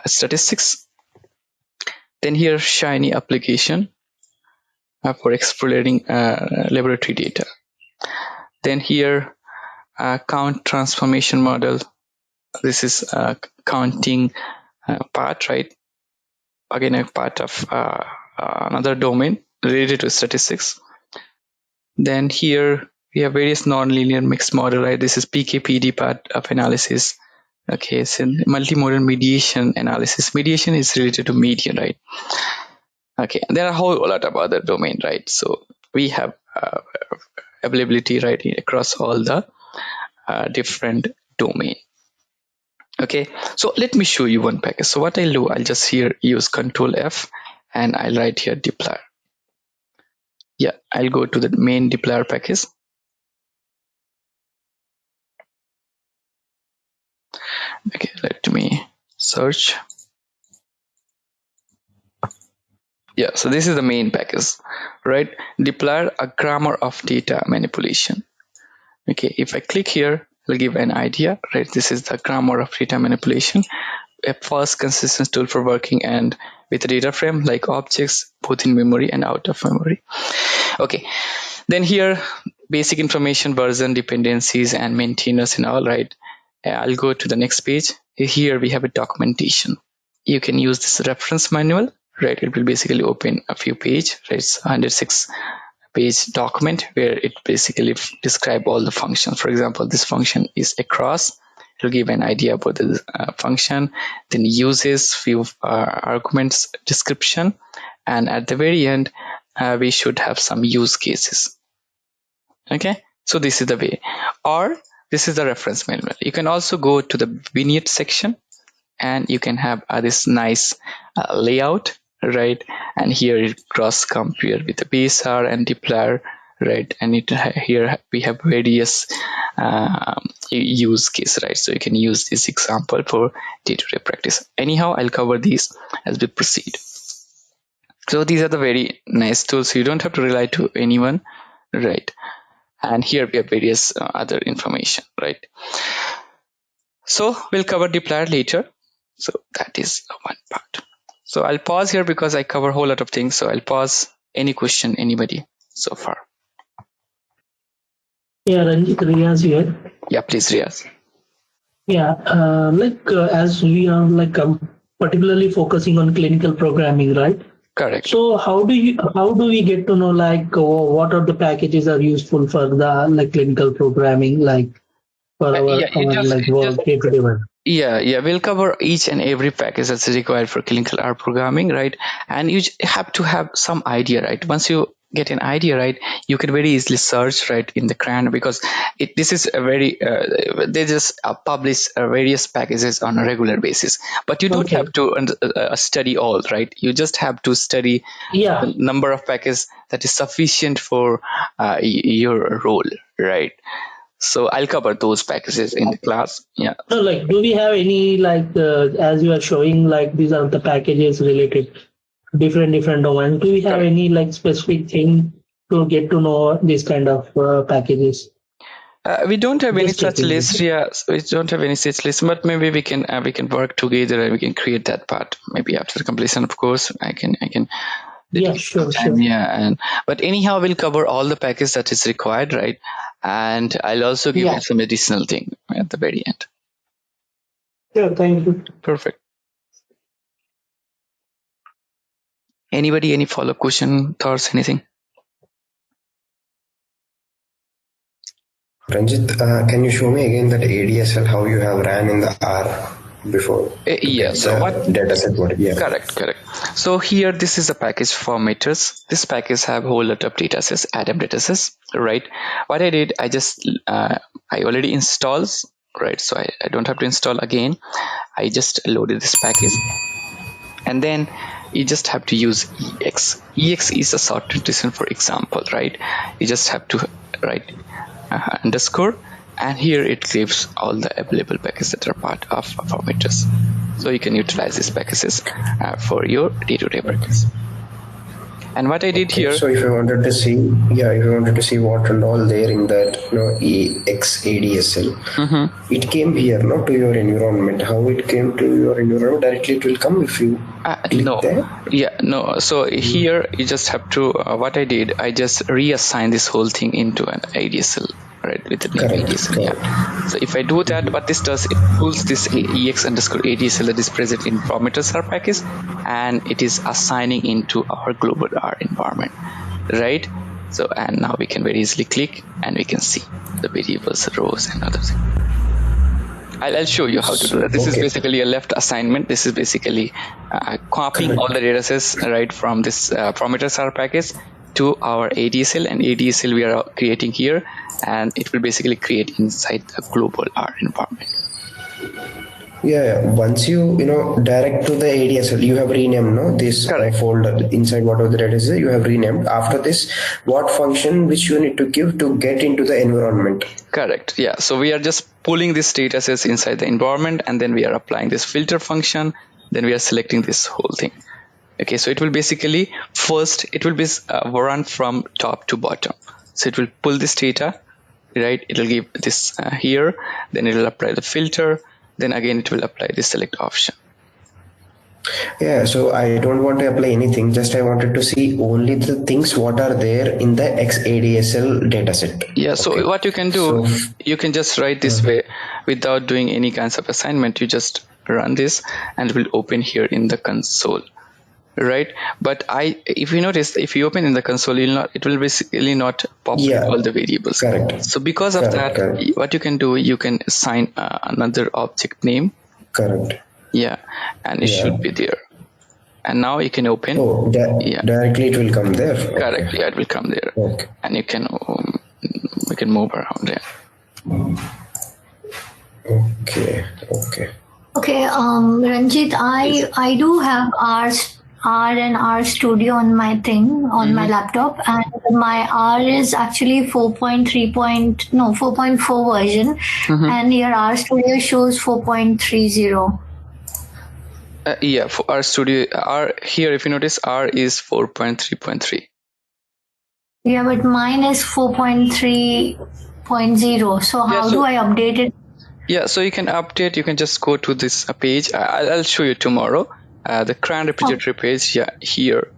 A: statistics. Then here, Shiny application for exploring laboratory data. Then here, count transformation model. This is counting part, right? Again, a part of another domain related to statistics. Then here we have various nonlinear mixed model, right? This is PKPD part of analysis, Okay, so multimodal mediation analysis. Mediation is related to median, right? Okay, there are a whole lot of other domain, right? So we have availability right across all the different domain. Okay, so let me show you one package. So what I'll do, I'll just here use Control F and I'll write here deploy. Yeah, I'll go to the main deployer package. Okay, let me search. Yeah, so this is the main package, right? Deployer, a grammar of data manipulation. Okay, if I click here, it'll give an idea, right? This is the grammar of data manipulation, a fast, consistent tool for working and with a data frame like objects, both in memory and out of memory. Okay, then here, basic information, version, dependencies, and maintainers and all, right? I'll go to the next page. Here we have a documentation. You can use this reference manual, right? It will basically open a few pages, right? It's 106 page document where it basically describe all the functions. For example, this function is across. It will give an idea about the function, then uses, few arguments, description, and at the very end, we should have some use cases. Okay, so this is the way. Or this is the reference manual. You can also go to the vignette section and you can have this nice layout, right? And here it cross compare with the BSR and deployer, right? And here we have various use case, right? So you can use this example for day-to-day practice. Anyhow, I'll cover these as we proceed. So these are the very nice tools. You don't have to rely to anyone, right? And here we have various other information, right? So we'll cover deployer later. So that is one part. So I'll pause here because I cover a whole lot of things. So I'll pause. Any question, anybody so far?
F: Yeah, Ranjit, Riyaz here.
A: Yeah, please, Riyaz.
F: Yeah, as we are particularly focusing on clinical programming, right?
A: Correct.
F: So how do we get to know what are the packages are useful for the clinical programming for our work day-to-day work?
A: Yeah, we'll cover each and every package that's required for clinical R programming, right? And you have to have some idea, right? Once you get an idea, right, you can very easily search, right, in the CRAN, because this is a very they just publish various packages on a regular basis, but you don't have to study all, right? You just have to study the number of packages that is sufficient for your role, right? So I'll cover those packages in the class. Yeah.
F: So do we have any as you are showing, these are the packages related to different domains? Do we have any specific thing to get to know these kind of packages?
A: We don't have any such list. Yeah, we don't have any such list, but maybe we can work together and we can create that part. Maybe after completion, of course, I can.
F: Yeah, sure.
A: Yeah, but anyhow, we'll cover all the packages that is required, right? And I'll also give you some additional thing at the very end.
F: Yeah, thank you.
A: Perfect. Anybody, any follow-up question, thoughts, anything?
G: Ranjit, can you show me again that ADSL, how you have ran in the R before?
A: Yes. So what
G: dataset? Yeah.
A: Correct. So here, this is a package formatters. This package have a whole lot of datasets, Adam datasets, right? What I did, I just I already installed, right? So I don't have to install again. I just loaded this package, and then you just have to use EX. EX is a short notation for example, right? You just have to write underscore, and here it gives all the available packages that are part of formatters. So you can utilize these packages for your day-to-day practice. And what I did here.
G: So if I wanted to see, what and all there in that, EX ADSL, it came here, not to your environment. How it came to your environment directly? It will come if you click there.
A: Yeah, no. So here you just have to. What I did, I just reassign this whole thing into an ADSL. Right, with the name ADSL. Yeah. So if I do that, what this does, it pulls this EX underscore ADSL that is present in formatters R package, and it is assigning into our global R environment, right? So, and now we can very easily click and we can see the variables, rows, and other things. I'll show you how to do that. This is
G: Okay.
A: basically a left assignment. This is basically copying all the data sets right from this parameters R package to our ADSL, and ADSL we are creating here, and it will basically create inside the global R environment.
G: Yeah, once you direct to the ADSL, you have renamed this folder inside whatever the data is. You have renamed. After this, what function which you need to give to get into the environment?
A: Correct. Yeah. So we are just pulling this data sets inside the environment, and then we are applying this filter function. Then we are selecting this whole thing. Okay. So it will basically first it will be run from top to bottom. So it will pull this data, right? It will give this here. Then it will apply the filter. Then again it will apply the select option.
G: Yeah, so I don't want to apply anything, just I wanted to see only the things what are there in the XADSL dataset.
A: Yeah, so what you can do, you can just write this way without doing any kinds of assignment. You just run this and it will open here in the console, right? But if you notice, if you open in the console, it will basically not populate all the variables.
G: Correct.
A: So because of that, what you can do, you can assign another object name.
G: Correct.
A: Yeah, and it should be there. And now you can open.
G: Oh, directly it will come there.
A: Correct. Yeah, it will come there.
G: Okay.
A: And you can we can move around there.
G: Okay.
B: Okay, Ranjit, I do have R and R Studio on my thing on my laptop, and my R is actually 4.4 version, and your R Studio shows 4.30.
A: Yeah, for R Studio, R here, if you notice, R is 4.3.3.
B: Yeah, but mine is 4.3.0. So how do I update it?
A: Yeah, so you can update. You can just go to this page. I'll show you tomorrow. The CRAN repository page. Yeah, here.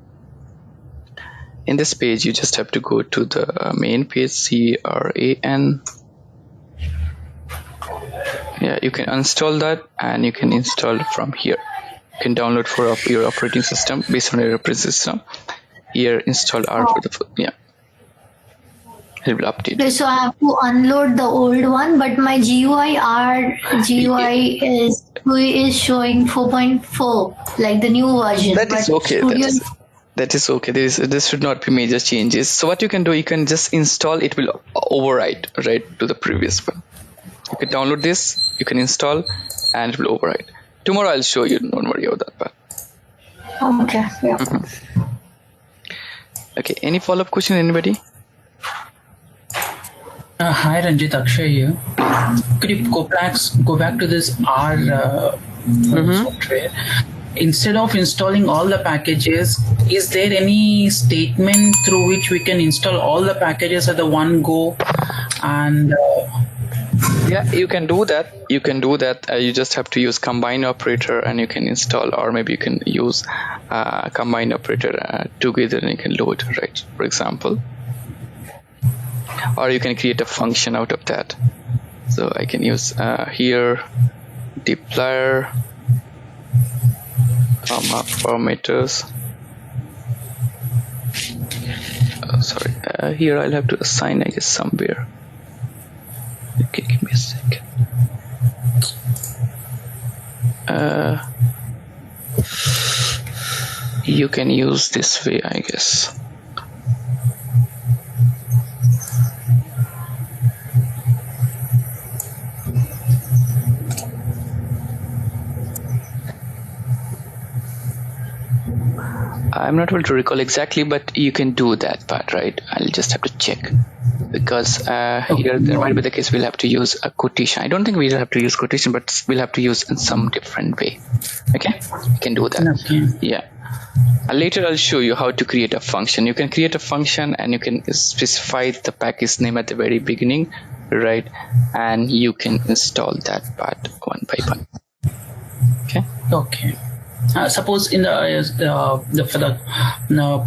A: In this page, you just have to go to the main page, CRAN. Yeah, you can install that, and you can install from here. You can download for your operating system based on your operating system. Here, install R for the it will update.
B: Okay, so I have to unload the old one, but my GUI is showing 4.4, like the new version.
A: That is okay. That is okay. This should not be major changes. So what you can do, you can just install. It will overwrite right to the previous one. You can download this. You can install, and it will overwrite. Tomorrow I'll show you. Don't worry about that part.
B: Okay. Yeah.
A: Okay. Any follow-up question, anybody?
H: Hi Ranjit, Akshay here. Could you go back to this R software? Instead of installing all the packages, is there any statement through which we can install all the packages at the one go? And
A: yeah, you can do that. You just have to use combine operator, and you can install, or maybe you can use combine operator together, and you can load, right? For example. Or you can create a function out of that. So I can use here deployer parameters. Sorry, here I'll have to assign, I guess, somewhere. Okay, give me a second. You can use this way, I guess. I'm not able to recall exactly, but you can do that part, right? I'll just have to check, because here there might be the case we'll have to use a quotation. I don't think we'll have to use quotation, but we'll have to use in some different way. Okay, you can do that.
H: Okay.
A: Yeah. Later I'll show you how to create a function. You can create a function, and you can specify the package name at the very beginning, right? And you can install that part one by one. Okay.
H: Okay. Suppose in the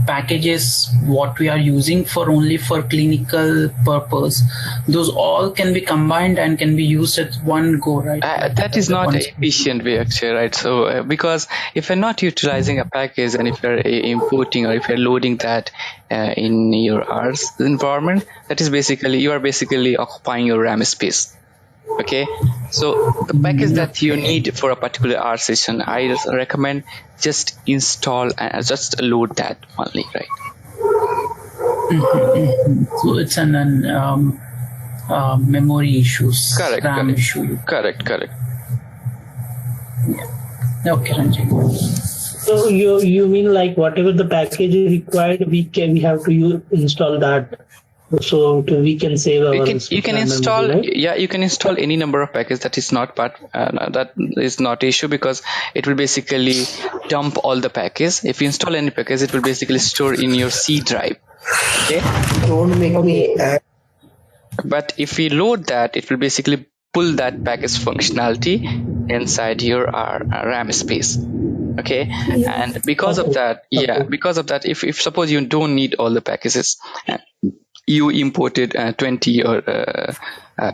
H: packages what we are using only for clinical purpose, those all can be combined and can be used at one go, right?
A: That is not an efficient way, actually, right? So because if you're not utilizing a package, and if you're importing or if you're loading that in your R's environment, that is basically, you are basically occupying your RAM space. Okay, so the package that you need for a particular R session, I just recommend just install and just load that only, right?
H: So it's an memory issues,
A: Correct,
H: RAM
A: correct,
H: issue.
A: correct.
H: Okay, Ranjit.
F: So you mean like whatever the package is required, we have to install that, so we can save our
A: You can
F: RAM memory,
A: install,
F: right?
A: yeah, you can install any number of packages. That is not part, that is not issue, because it will basically dump all the packages. If you install any package, it will basically store in your C drive. Okay,
G: Don't make me add.
A: but if we load that, it will basically pull that package functionality inside your RAM space. Okay, and because of that, if suppose you don't need all the packages, you imported 20 or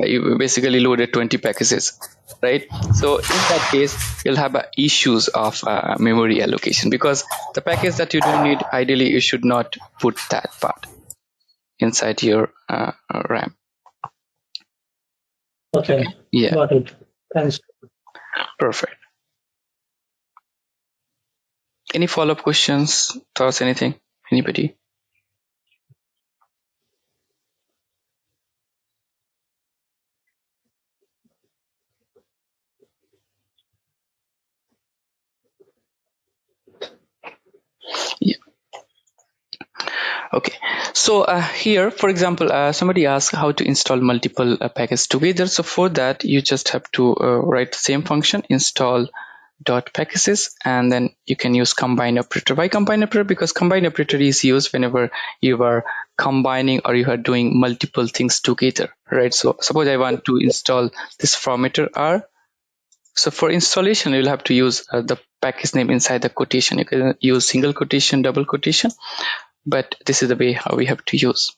A: you basically loaded 20 packages, right? So in that case, you'll have issues of memory allocation, because the package that you don't need, ideally you should not put that part inside your RAM.
F: Okay.
A: Yeah,
F: Got it. Thanks.
A: perfect. Any follow-up questions, thoughts, anything, anybody? Yeah. Okay, so here, for example, somebody asked how to install multiple packages together. So for that, you just have to write the same function, install dot packages, and then you can use combine operator. Why combine operator? Because combine operator is used whenever you are combining or you are doing multiple things together, right? So suppose I want to install this formatter R. So for installation, you'll have to use the package name inside the quotation. You can use single quotation, double quotation, but this is the way how we have to use.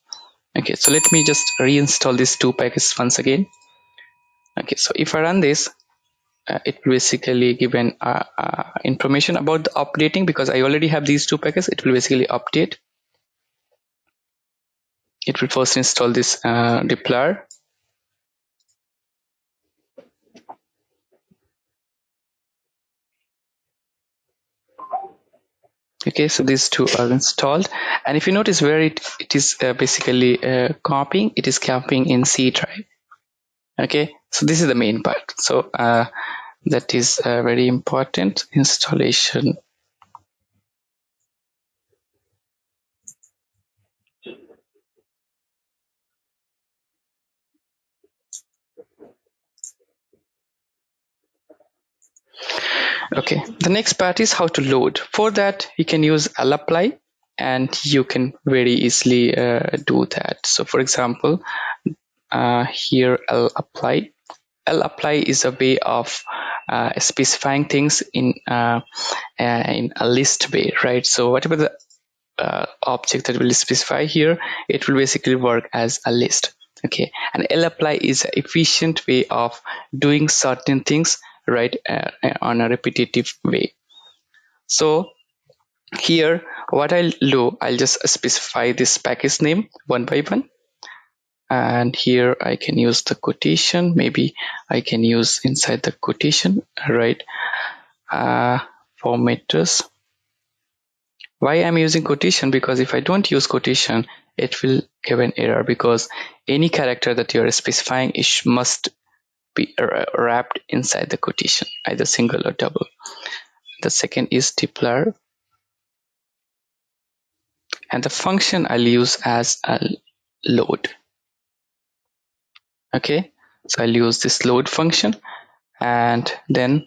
A: Okay, so let me just reinstall these two packages once again. Okay, so if I run this, it will basically give an information about the updating, because I already have these two packages. It will basically update. It will first install this deployer. Okay, so these two are installed, and if you notice where it is basically copying, it is copying in C drive. Okay, so this is the main part. So that is very important. Installation. Okay, the next part is how to load. For that, you can use lapply, and you can very easily do that. So for example, here lapply. Lapply is a way of specifying things in a list way, right? So whatever the object that will specify here, it will basically work as a list. Okay, and lapply is an efficient way of doing certain things, right, on a repetitive way. So here what I'll do, I'll just specify this package name one by one, and here I can use the quotation. Maybe I can use inside the quotation, right, formatters. Why I'm using quotation? Because if I don't use quotation, it will give an error, because any character that you are specifying must be wrapped inside the quotation, either single or double. The second is deployer, and the function I'll use as a load. Okay, so I'll use this load function, and then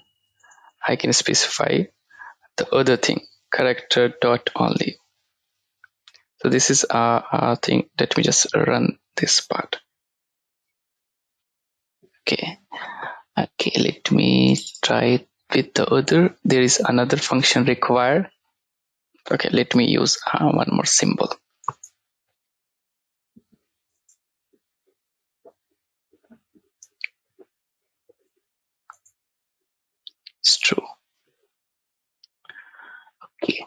A: I can specify the other thing, character dot only. So this is a thing. Let me just run this part. Okay, let me try it with the other. There is another function required. Okay, let me use one more symbol. It's true. Okay,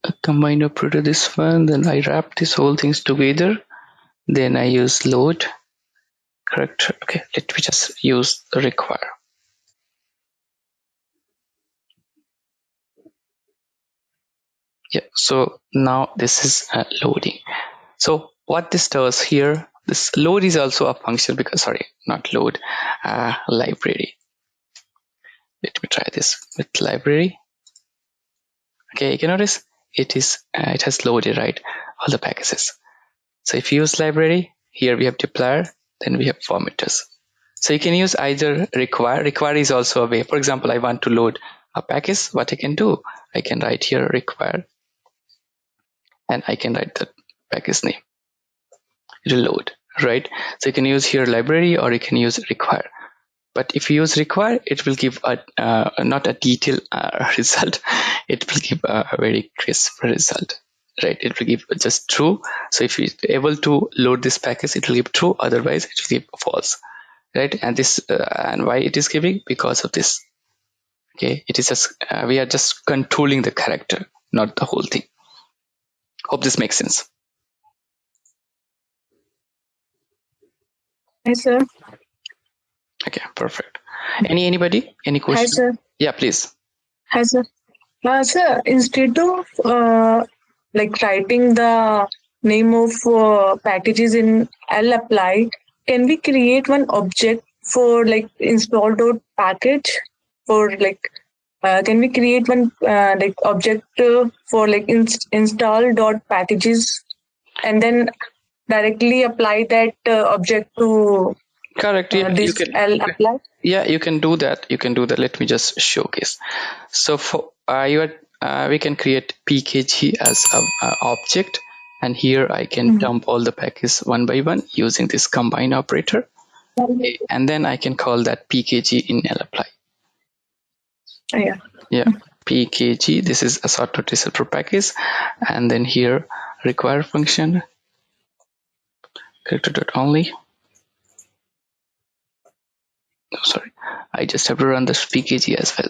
A: a combine operator, this one, then I wrap these whole things together, then I use load, character. Okay, let me just use require. Yeah, so now this is loading. So what this does here, this load is also a function because, sorry, not load, library. Let me try this with library. Okay, you can notice it has loaded, right, all the packages. So if you use library, here we have deployer, then we have formatters. So you can use either require. Require is also a way. For example, I want to load a package. What I can do, I can write here require, and I can write the package name. It will load, right? So you can use here library or you can use require. But if you use require, it will give a not a detailed result. It will give a very crisp result, right? It will give just true. So if you're able to load this package, it will give true. Otherwise, it will give false, right? And this and why it is giving, because of this. Okay, it is just we are just controlling the character, not the whole thing. Hope this makes sense.
I: Hi, sir.
A: Okay, perfect. Anybody? Any question?
I: Hi, sir.
A: Yeah, please.
I: Hi, sir. Sir, instead of like writing the name of packages in lapply, can we create one object for like install.package for like can we create one like object for like install.packages and then directly apply that object to
A: Correct. Yeah,
I: this lapply?
A: Yeah, you can do that. You can do that. Let me just showcase. So for we can create pkg as a object, and here I can dump all the packages one by one using this combine operator. Okay, and then I can call that pkg in lapply. Yeah, pkg. This is a sort of receptor package, and then here require function character.only. Oh, sorry, I just have to run this pkg as well.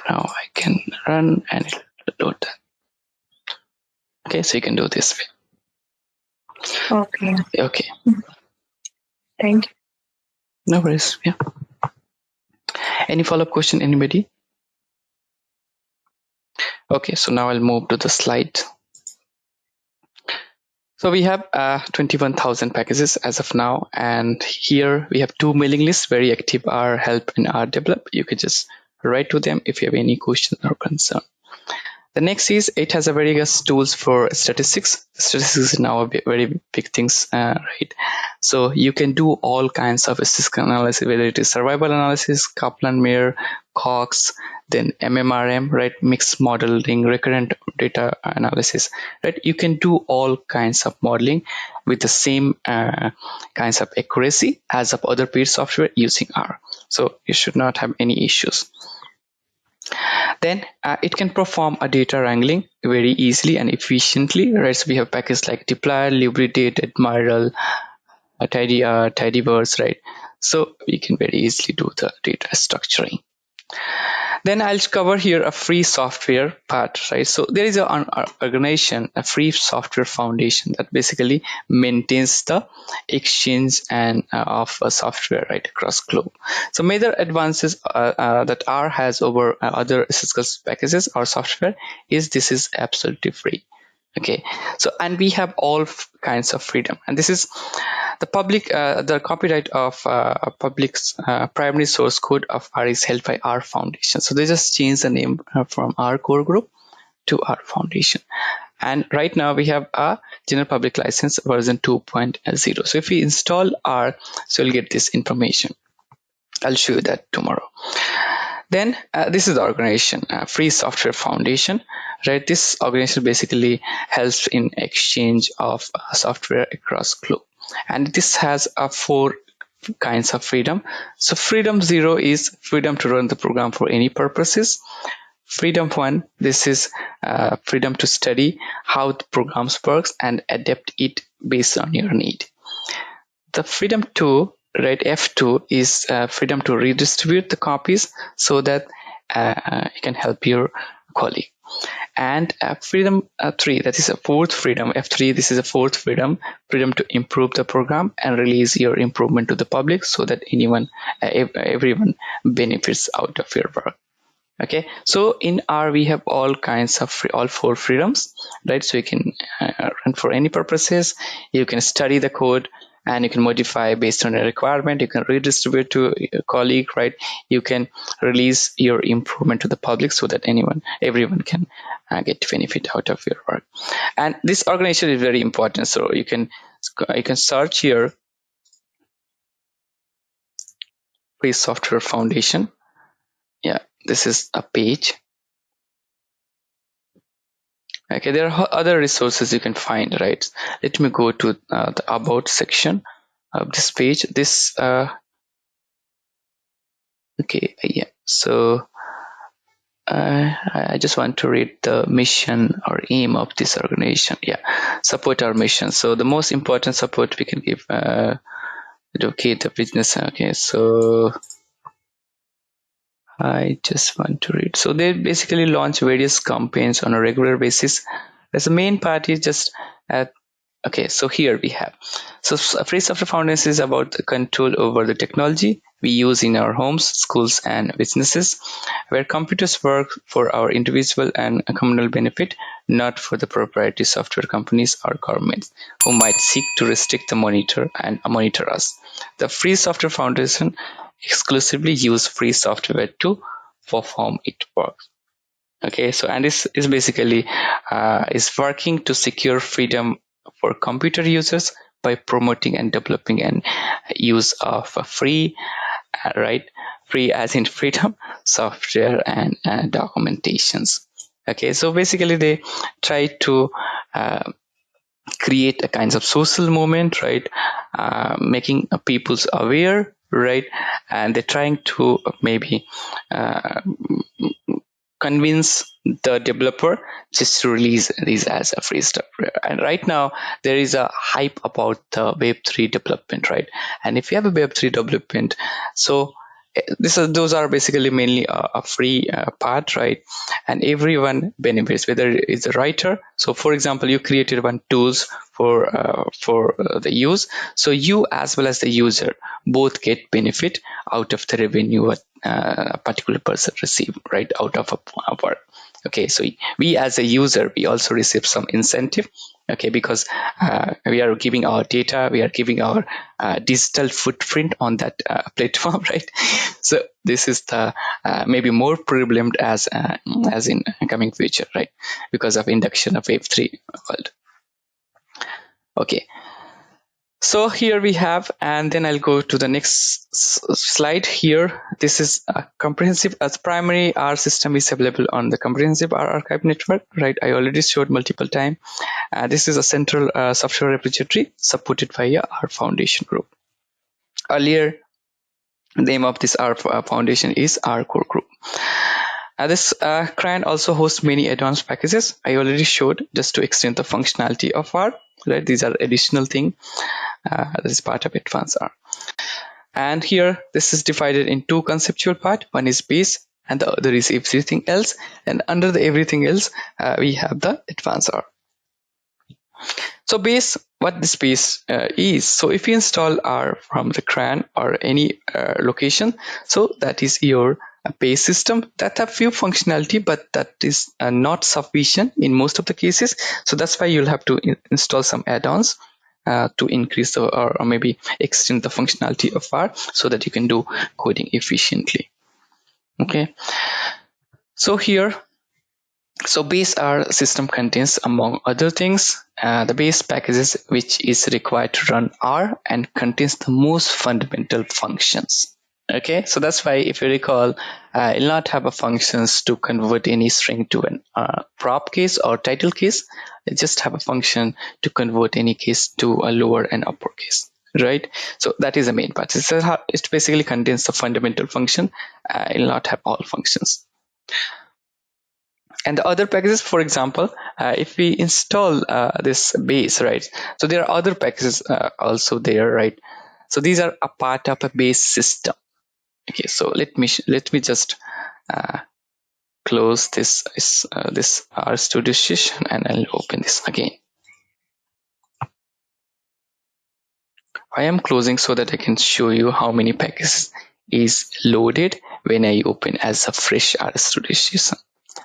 A: Now I can run and it will load that. Okay, so you can do this way.
I: Okay.
A: Okay.
I: Thank you.
A: No worries. Yeah. Any follow-up question, anybody? Okay, so now I'll move to the slide. So we have 21,000 packages as of now, and here we have 2 mailing lists, very active, our help and our develop. You can just write to them if you have any question or concern. The next is it has a very good tools for statistics. Statistics is now a very big things, right? So you can do all kinds of statistical analysis, whether it is survival analysis, Kaplan-Meier, Cox, then MMRM, right? Mixed modeling, recurrent data analysis, right? You can do all kinds of modeling with the same kinds of accuracy as of other paid software using R. So you should not have any issues. Then it can perform a data wrangling very easily and efficiently, right? So we have packages like dplyr, libridate, admiral, tidyverse, right? So we can very easily do the data structuring. Then I'll cover here a free software part, right? So there is an organization, a free software foundation that basically maintains the exchange and of software right across globe. So major advances that R has over other statistical packages or software is this is absolutely free. Okay, so and we have all kinds of freedom, and this is the public the copyright of public primary source code of R is held by R Foundation. So they just changed the name from R core group to R Foundation, and right now we have a general public license version 2.0. so if we install R, so you'll get this information. I'll show you that tomorrow. Then this is the organization, Free Software Foundation, right? This organization basically helps in exchange of software across globe, and this has 4 kinds of freedom. So freedom 0 is freedom to run the program for any purposes. Freedom 1, this is freedom to study how the programs works and adapt it based on your need. The freedom 2, right, F2 is freedom to redistribute the copies so that you can help your colleague. And freedom 3, that is a fourth freedom, F3, this is a fourth freedom to improve the program and release your improvement to the public so that everyone benefits out of your work. Okay, so in R we have all kinds of all 4 freedoms, right? So you can run for any purposes, you can study the code, and you can modify based on a requirement, you can redistribute to a colleague, right? You can release your improvement to the public so that everyone can get benefit out of your work. And this organization is very important, so you can search here Free Software Foundation. Yeah, this is a page. Okay, there are other resources you can find, right? Let me go to the about section of this page. Okay, yeah, so I just want to read the mission or aim of this organization. Yeah, support our mission. So the most important support we can give, advocate the business. Okay, so I just want to read. So they basically launch various campaigns on a regular basis. As the main part is just okay, so here we have. So Free Software Foundation is about the control over the technology we use in our homes, schools, and businesses, where computers work for our individual and communal benefit, not for the proprietary software companies or governments who might seek to restrict the monitor us. The Free Software Foundation exclusively use free software to perform its work. Okay, so and this is basically is working to secure freedom for computer users by promoting and developing and use of free, free as in freedom software and documentations. Okay, so basically they try to create a kinds of social movement, right? Making people's aware, right? And they're trying to maybe convince the developer just to release these as a free stuff. And right now there is a hype about the Web3 development, right? And if you have a Web3 development, so those are basically mainly a free part, right? And everyone benefits, whether it's a writer. So for example, you created one tools for the use, so you as well as the user both get benefit out of the revenue a particular person receive, right, out of a work. Okay, so we as a user, we also receive some incentive, okay, because we are giving our data, we are giving our digital footprint on that platform, right? So this is the maybe more prevalent as in coming future, right, because of induction of Web3 world. Okay, so here we have, and then I'll go to the next slide here. This is a comprehensive as primary R system is available on the comprehensive R archive network, right? I already showed multiple times. This is a central software repository supported by a R Foundation group. Earlier, the name of this R Foundation is R Core Group. This CRAN also hosts many advanced packages. I already showed just to extend the functionality of R, right? These are additional things. That is part of advanced R. And here this is divided in two conceptual parts. One is base and the other is everything else. And under the everything else, we have the advanced R. So base, what this base is. So if you install R from the CRAN or any location, so that is your base system that have few functionality, but that is not sufficient in most of the cases. So that's why you'll have to install some add-ons to increase or maybe extend the functionality of R so that you can do coding efficiently. Okay, so here, so base R system contains, among other things, the base packages which is required to run R and contains the most fundamental functions. Okay, so that's why if you recall, it'll not have a functions to convert any string to an prop case or title case. It just have a function to convert any case to a lower and upper case, right? So that is the main part. It basically contains the fundamental function. It'll not have all functions. And the other packages, for example, if we install this base, right? So there are other packages also there, right? So these are a part of a base system. Okay, so let me just close this RStudio session and I'll open this again. I am closing so that I can show you how many packages is loaded when I open as a fresh RStudio session.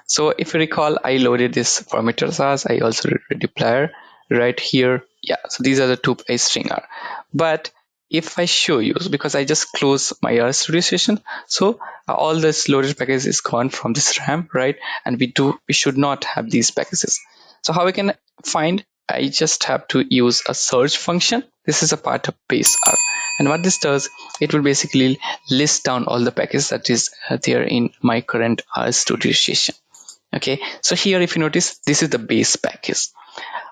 A: So if you recall, I loaded this parameter SAS. I also read deployer right here. Yeah, so these are the two string R. But if I show you, because I just close my RStudio session, so all this loaded package is gone from this RAM, right? And we should not have these packages. So how we can find? I just have to use a search function. This is a part of base R, and what this does, it will basically list down all the packages that is there in my current RStudio session. Okay, so here if you notice, this is the base package.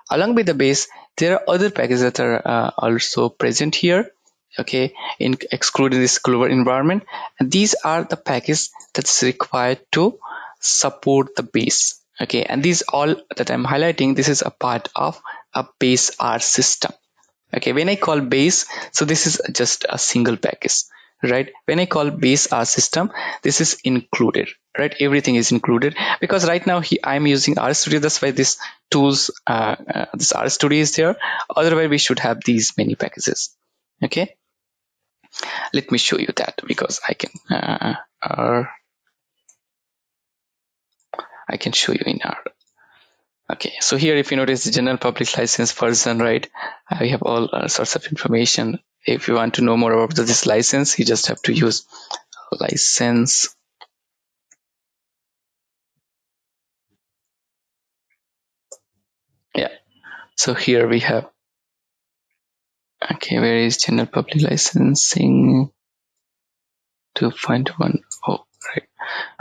A: Along with the base, there are other packages that are also present here. Okay, in excluding this global environment, and these are the packages that's required to support the base. Okay, and these all that I'm highlighting, this is a part of a base R system. Okay, when I call base, so this is just a single package, right? When I call base R system, this is included, right? Everything is included, because right now I'm using RStudio. That's why this tools, this RStudio is there. Otherwise, we should have these many packages. Okay, let me show you that, because I can show you in R. Okay, so here if you notice the general public license version, right, we have all sorts of information. If you want to know more about this license, you just have to use license. Yeah, so here we have, okay, where is general public licensing 2.1? Oh, right.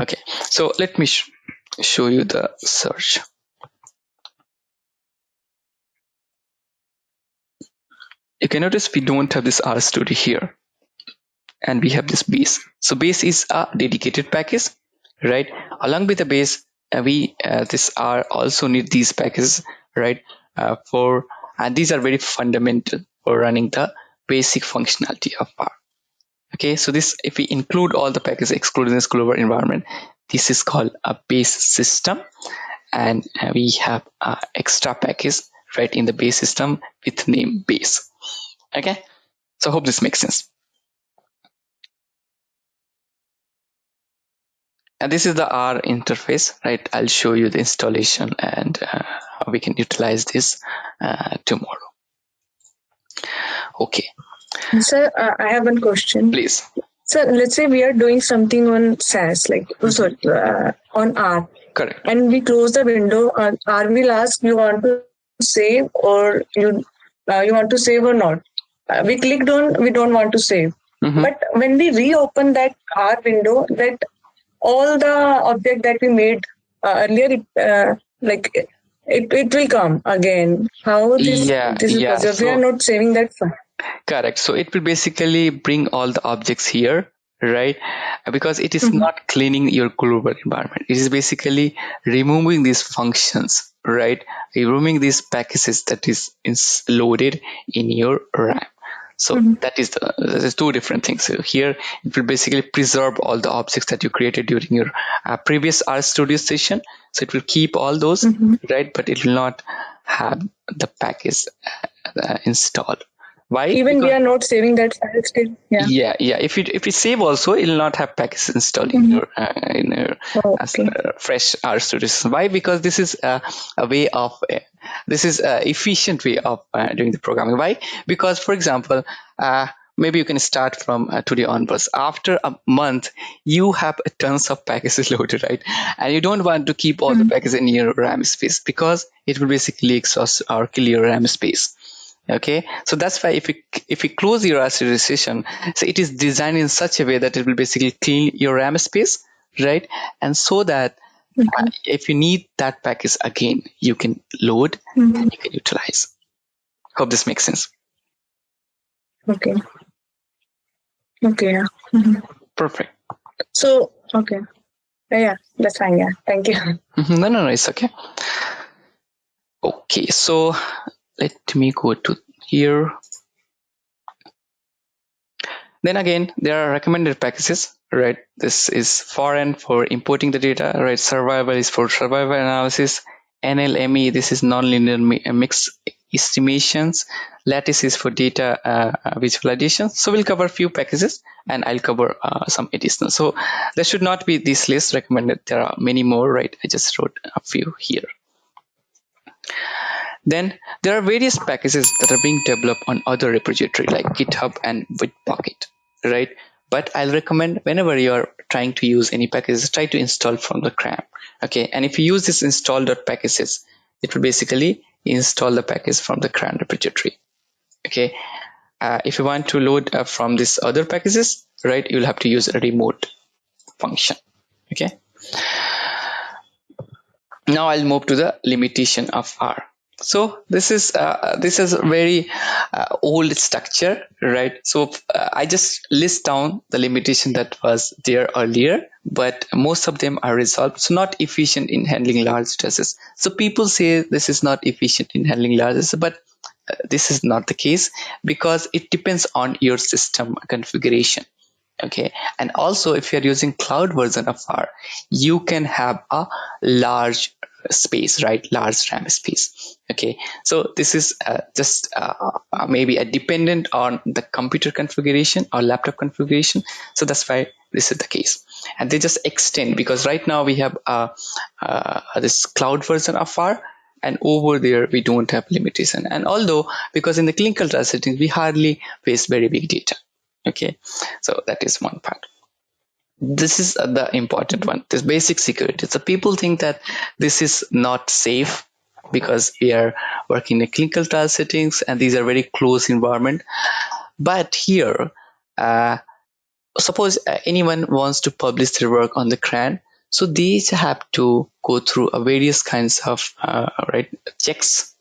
A: Okay, so let me show you the search. You can notice we don't have this RStudio here, and we have this base. So base is a dedicated package, right? Along with the base, this R also need these packages, right? And these are very fundamental for running the basic functionality of R. Okay, so this, if we include all the packages excluding this global environment, this is called a base system, and we have extra package right in the base system with name base. Okay, so I hope this makes sense. And this is the R interface, right? I'll show you the installation and how we can utilize this tomorrow. Okay.
I: Sir, I have one question.
A: Please.
I: So let's say we are doing something on SAS, like on R.
A: Correct.
I: And we close the window. R will ask, you want to save or you want to save or not. We clicked on, we don't want to save. But when we reopen that R window, that all the object that we made earlier, it will come again. How this is possible? So we are not saving that file.
A: Correct. So it will basically bring all the objects here, right? Because it is not cleaning your global environment. It is basically removing these functions, right? Removing these packages that is loaded in your RAM. So that is two different things. So here it will basically preserve all the objects that you created during your previous RStudio session. So it will keep all those, right? But it will not have the package installed. Why?
I: Even we are not saving that file still.
A: Yeah. If you save also, it will not have packages installed in your fresh RStudio system. Why? Because this is a way of this is an efficient way of doing the programming. Why? Because, for example, maybe you can start from today onwards. After a month, you have tons of packages loaded, right? And you don't want to keep all the packages in your RAM space, because it will basically exhaust or kill your RAM space. Okay, so that's why if we close your RStudio session, so it is designed in such a way that it will basically clean your RAM space, right? And so that if you need that package again, you can load and you can utilize. Hope this makes sense.
I: Okay. Yeah.
A: Perfect.
I: So, okay. Yeah, that's fine. Yeah, thank you.
A: No, it's okay. Okay, so let me go to here. Then again, there are recommended packages, right? This is foreign for importing the data, right? Survival is for survival analysis. NLME, this is nonlinear mixed estimations. Lattice is for data visualization. So we'll cover a few packages, and I'll cover some additional. So there should not be this list recommended. There are many more, right? I just wrote a few here. Then there are various packages that are being developed on other repository like GitHub and Bitbucket, right? But I'll recommend whenever you are trying to use any packages, try to install from the CRAN. Okay, and if you use this install.packages, it will basically install the package from the CRAN repository. Okay, if you want to load from these other packages, right, you'll have to use a remote function. Okay, now I'll move to the limitation of R. So this is a very old structure, right? So I just list down the limitation that was there earlier, but most of them are resolved. So not efficient in handling large stresses. So people say this is not efficient in handling large stresses, but this is not the case because it depends on your system configuration. Okay, and also if you're using cloud version of R, you can have a large space, right? Large RAM space. Okay, so this is just maybe a dependent on the computer configuration or laptop configuration. So that's why this is the case, and they just extend because right now we have this cloud version of R, and over there we don't have limitation. And although because in the clinical trial settings we hardly face very big data. Okay, so that is one part. This is the important one, this basic security. So people think that this is not safe because we are working in clinical trial settings and these are very close environment. But here, suppose anyone wants to publish their work on the CRAN, so these have to go through a various kinds of checks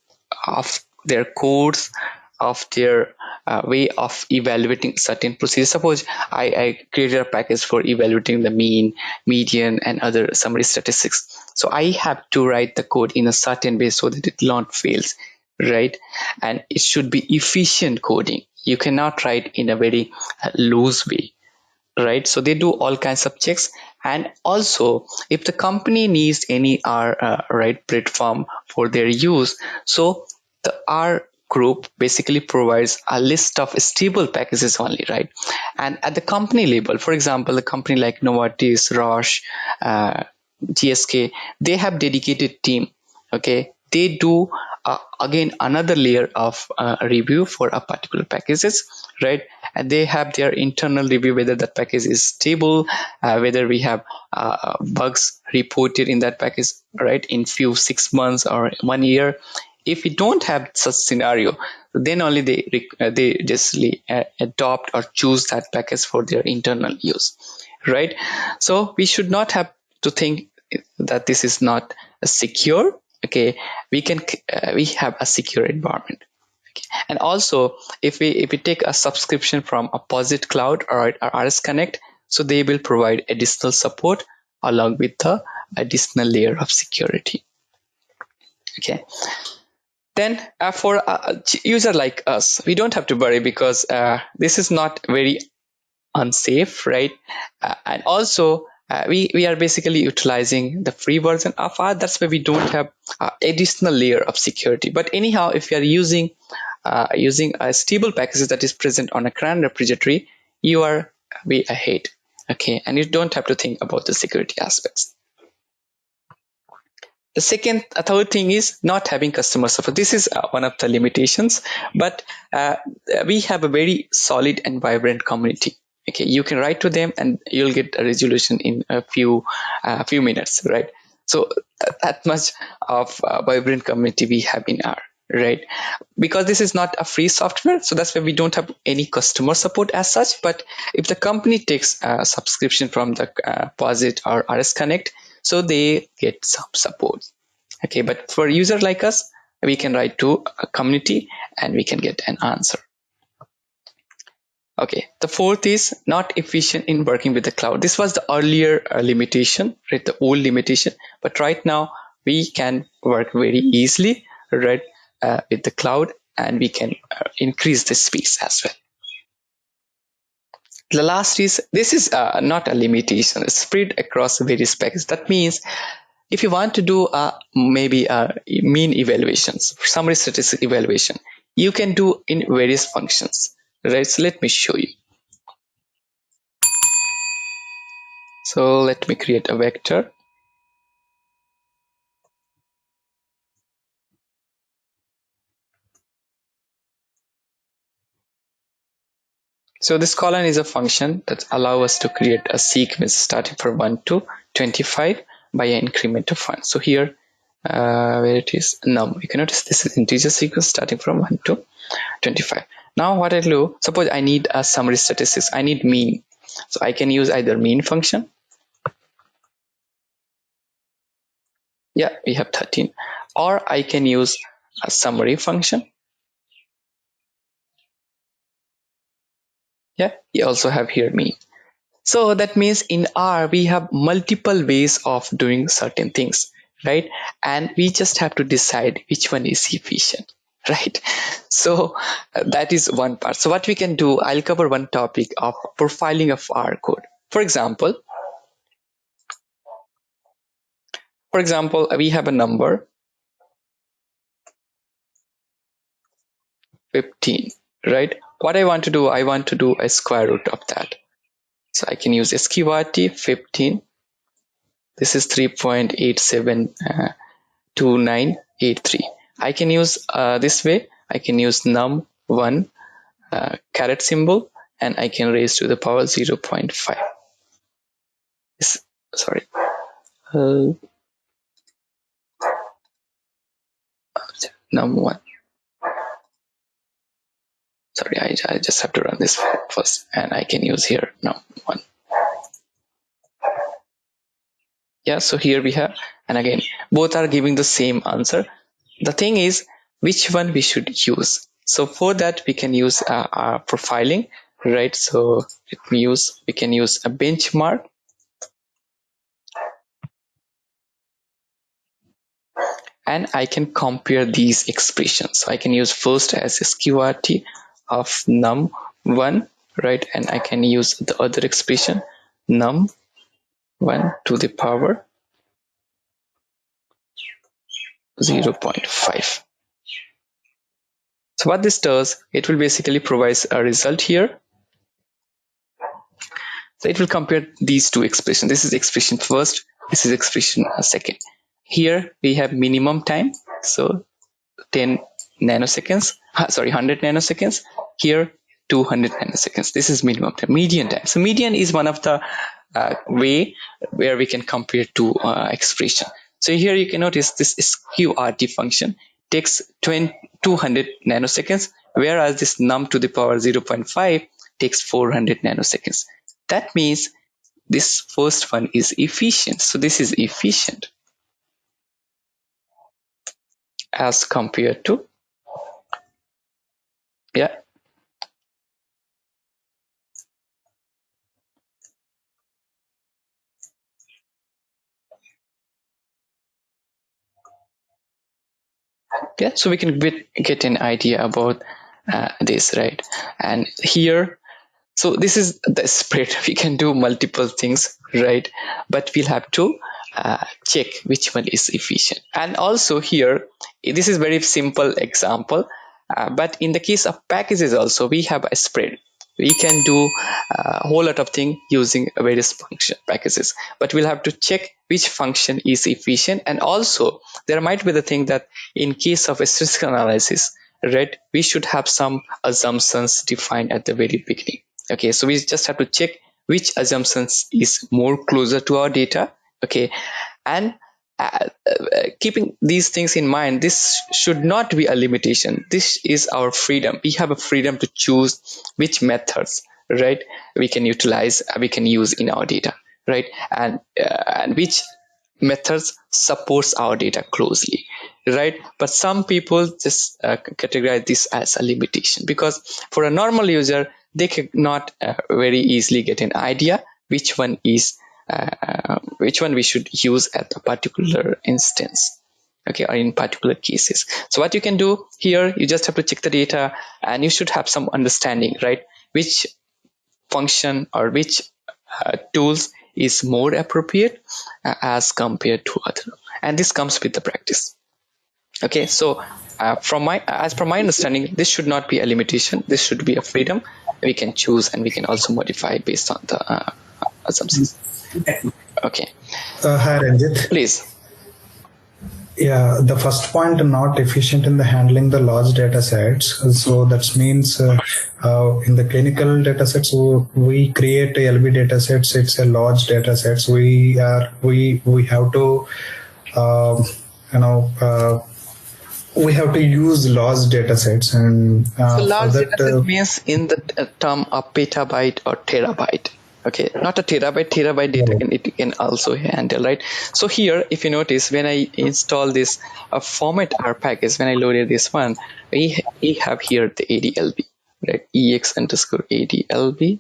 A: of their codes, of their way of evaluating certain procedures. Suppose I created a package for evaluating the mean, median, and other summary statistics. So I have to write the code in a certain way so that it not fails, right? And it should be efficient coding. You cannot write in a very loose way, right? So they do all kinds of checks. And also if the company needs any R platform for their use, so the R group basically provides a list of stable packages only, right? And at the company level, for example, a company like Novartis, Roche, GSK, they have dedicated team. Okay, they do again another layer of review for a particular packages, right? And they have their internal review whether that package is stable, whether we have bugs reported in that package, right, in few 6 months or 1 year. If we don't have such scenario, then only they just adopt or choose that package for their internal use, right? So we should not have to think that this is not secure. Okay, we have a secure environment. Okay. And also if we take a subscription from a Posit Cloud or RS Connect, so they will provide additional support along with the additional layer of security. Okay, then for a user like us, we don't have to worry because this is not very unsafe, right? And also we are basically utilizing the free version of R. That's why we don't have additional layer of security. But anyhow, if you are using a stable package that is present on a CRAN repository, you are way ahead. Okay, and you don't have to think about the security aspects. The third thing is not having customer support. This is one of the limitations, but we have a very solid and vibrant community. Okay, you can write to them and you'll get a resolution in a few minutes, right? So that much of a vibrant community we have in R, right? Because this is not a free software, so that's why we don't have any customer support as such. But if the company takes a subscription from the Posit or RS Connect, so they get some support. Okay, but for a user like us, we can write to a community and we can get an answer. Okay, the fourth is not efficient in working with the cloud. This was the earlier limitation, right? The old limitation, but right now we can work very easily, right, with the cloud, and we can increase the speeds as well. The last is, this is not a limitation, it's spread across various packages. That means if you want to do maybe mean evaluations, summary statistic evaluation, you can do in various functions, right? So let me show you. So let me create a vector. So this colon is a function that allows us to create a sequence starting from 1 to 25 by an increment of 1. So here, where it is num, you can notice this is integer sequence starting from 1 to 25. Now what I do, suppose I need a summary statistics, I need mean. So I can use either mean function. Yeah, we have 13. Or I can use a summary function. Yeah, you also have here mean. So that means in R, we have multiple ways of doing certain things, right? And we just have to decide which one is efficient, right? So that is one part. So what we can do, I'll cover one topic of profiling of R code. For example, we have a number 15, right? What I want to do, I want to do a square root of that. So I can use sqrt 15. This is 3.872983. I can use this way. I can use num1 caret symbol, and I can raise to the power 0.5. Sorry. Num1. Sorry, I just have to run this first, and I can use here num1. Yeah, so here we have, and again, both are giving the same answer. The thing is, which one we should use? So for that, we can use profiling, right? So we can use a benchmark. And I can compare these expressions. So I can use first as sqrt of num1, right? And I can use the other expression num1 to the power 0.5. So what this does, it will basically provide a result here. So it will compare these two expressions. This is expression first, this is expression second. Here we have minimum time, so 10 nanoseconds, 100 nanoseconds. Here 200 nanoseconds. This is minimum time. Median time. So median is one of the way where we can compare two expression. So here you can notice this sqrt function takes 200 nanoseconds, whereas this num to the power 0.5 takes 400 nanoseconds. That means this first one is efficient. So this is efficient as compared to, yeah. Yeah, so we can get an idea about this, right? And here, so this is the spread. We can do multiple things, right? But we'll have to check which one is efficient. And also here, this is very simple example, but in the case of packages also, we have a spread. We can do a whole lot of things using various function packages, but we'll have to check which function is efficient. And also there might be the thing that in case of a statistical analysis, right, we should have some assumptions defined at the very beginning. Okay, so we just have to check which assumptions is more closer to our data. Okay, and keeping these things in mind, this should not be a limitation. This is our freedom. We have a freedom to choose which methods, right, we can utilize, we can use in our data, right, and which methods supports our data closely, right? But some people just categorize this as a limitation, because for a normal user, they cannot very easily get an idea which one we should use at a particular instance, okay, or in particular cases. So what you can do here, you just have to check the data, and you should have some understanding, right, which function or which tools is more appropriate as compared to other, and this comes with the practice. Okay, so as per my understanding, this should not be a limitation. This should be a freedom. We can choose and we can also modify based on the assumptions. Okay.
J: Hi, Ranjit.
A: Please.
J: Yeah, the first point, not efficient in the handling the large data sets. So that means in the clinical data sets, we create a LB data sets. It's a large data sets. We have to, we have to use large data sets, and
A: so large data set means in the term of petabyte or terabyte. Okay, not a terabyte data it can also handle, right? So here, if you notice, when I install this format R package, when I loaded this one, we have here the ADLB, right? EX_ADLB.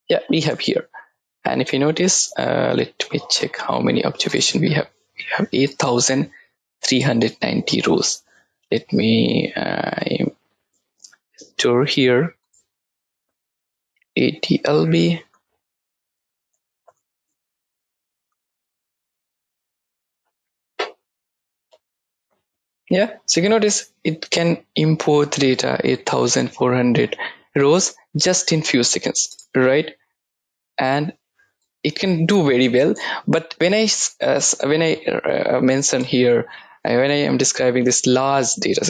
A: Yeah, we have here. And if you notice, let me check how many observations we have. We have 8,390 rows. Let me store here ADLB. Yeah, so you can notice it can import data 8,400 rows just in few seconds, right? And it can do very well. But when I mention here, when I am describing this large data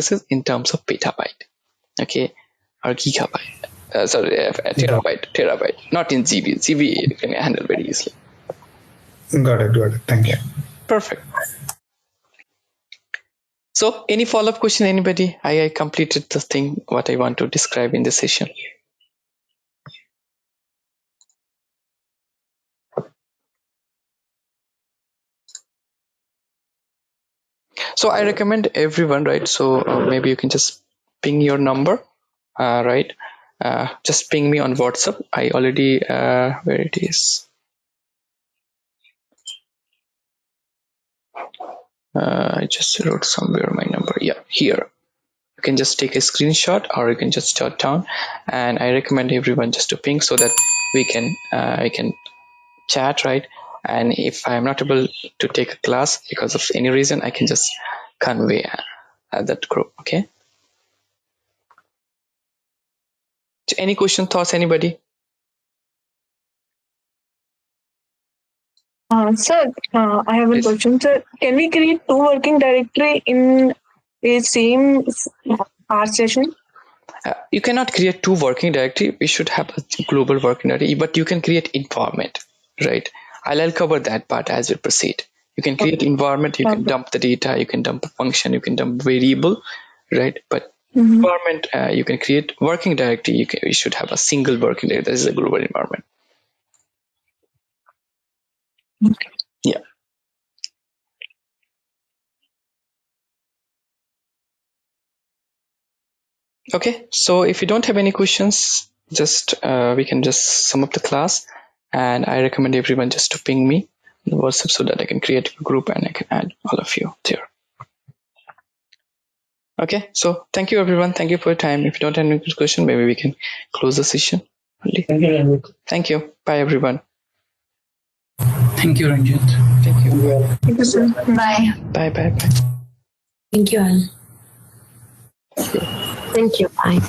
A: set in terms of petabyte, okay, or gigabyte, terabyte, not in GB. GB you can handle very easily.
J: Got it. Thank you.
A: Perfect. So, any follow-up question, anybody? I completed the thing, what I want to describe in this session. So, I recommend everyone, right? So, maybe you can just ping your number, right? Just ping me on WhatsApp. I already, where it is. I just wrote somewhere my number. Yeah, here. You can just take a screenshot or you can just jot down, and I recommend everyone just to ping so that we can chat, right? And if I am not able to take a class because of any reason, I can just convey that group. Okay, so any question, thoughts, anybody?
I: Sir, I have a question. Sir, can we create two working directory in a same R session?
A: You cannot create two working directory. We should have a global working directory, but you can create environment, right? I'll cover that part as we proceed. You can create environment, you can dump the data, you can dump a function, you can dump variable, right? But environment, you can create working directory. You should have a single working directory. This is a global environment. Yeah. Okay, so if you don't have any questions, just we can just sum up the class, and I recommend everyone just to ping me on WhatsApp so that I can create a group and I can add all of you there. Okay, so thank you everyone. Thank you for your time. If you don't have any question, maybe we can close the session. Thank you. Bye everyone.
H: Thank you, Ranjit.
A: Thank you.
I: Thank you, sir.
B: Bye.
A: Bye.
K: Thank you all.
A: Thank you.
K: Thank you. Bye.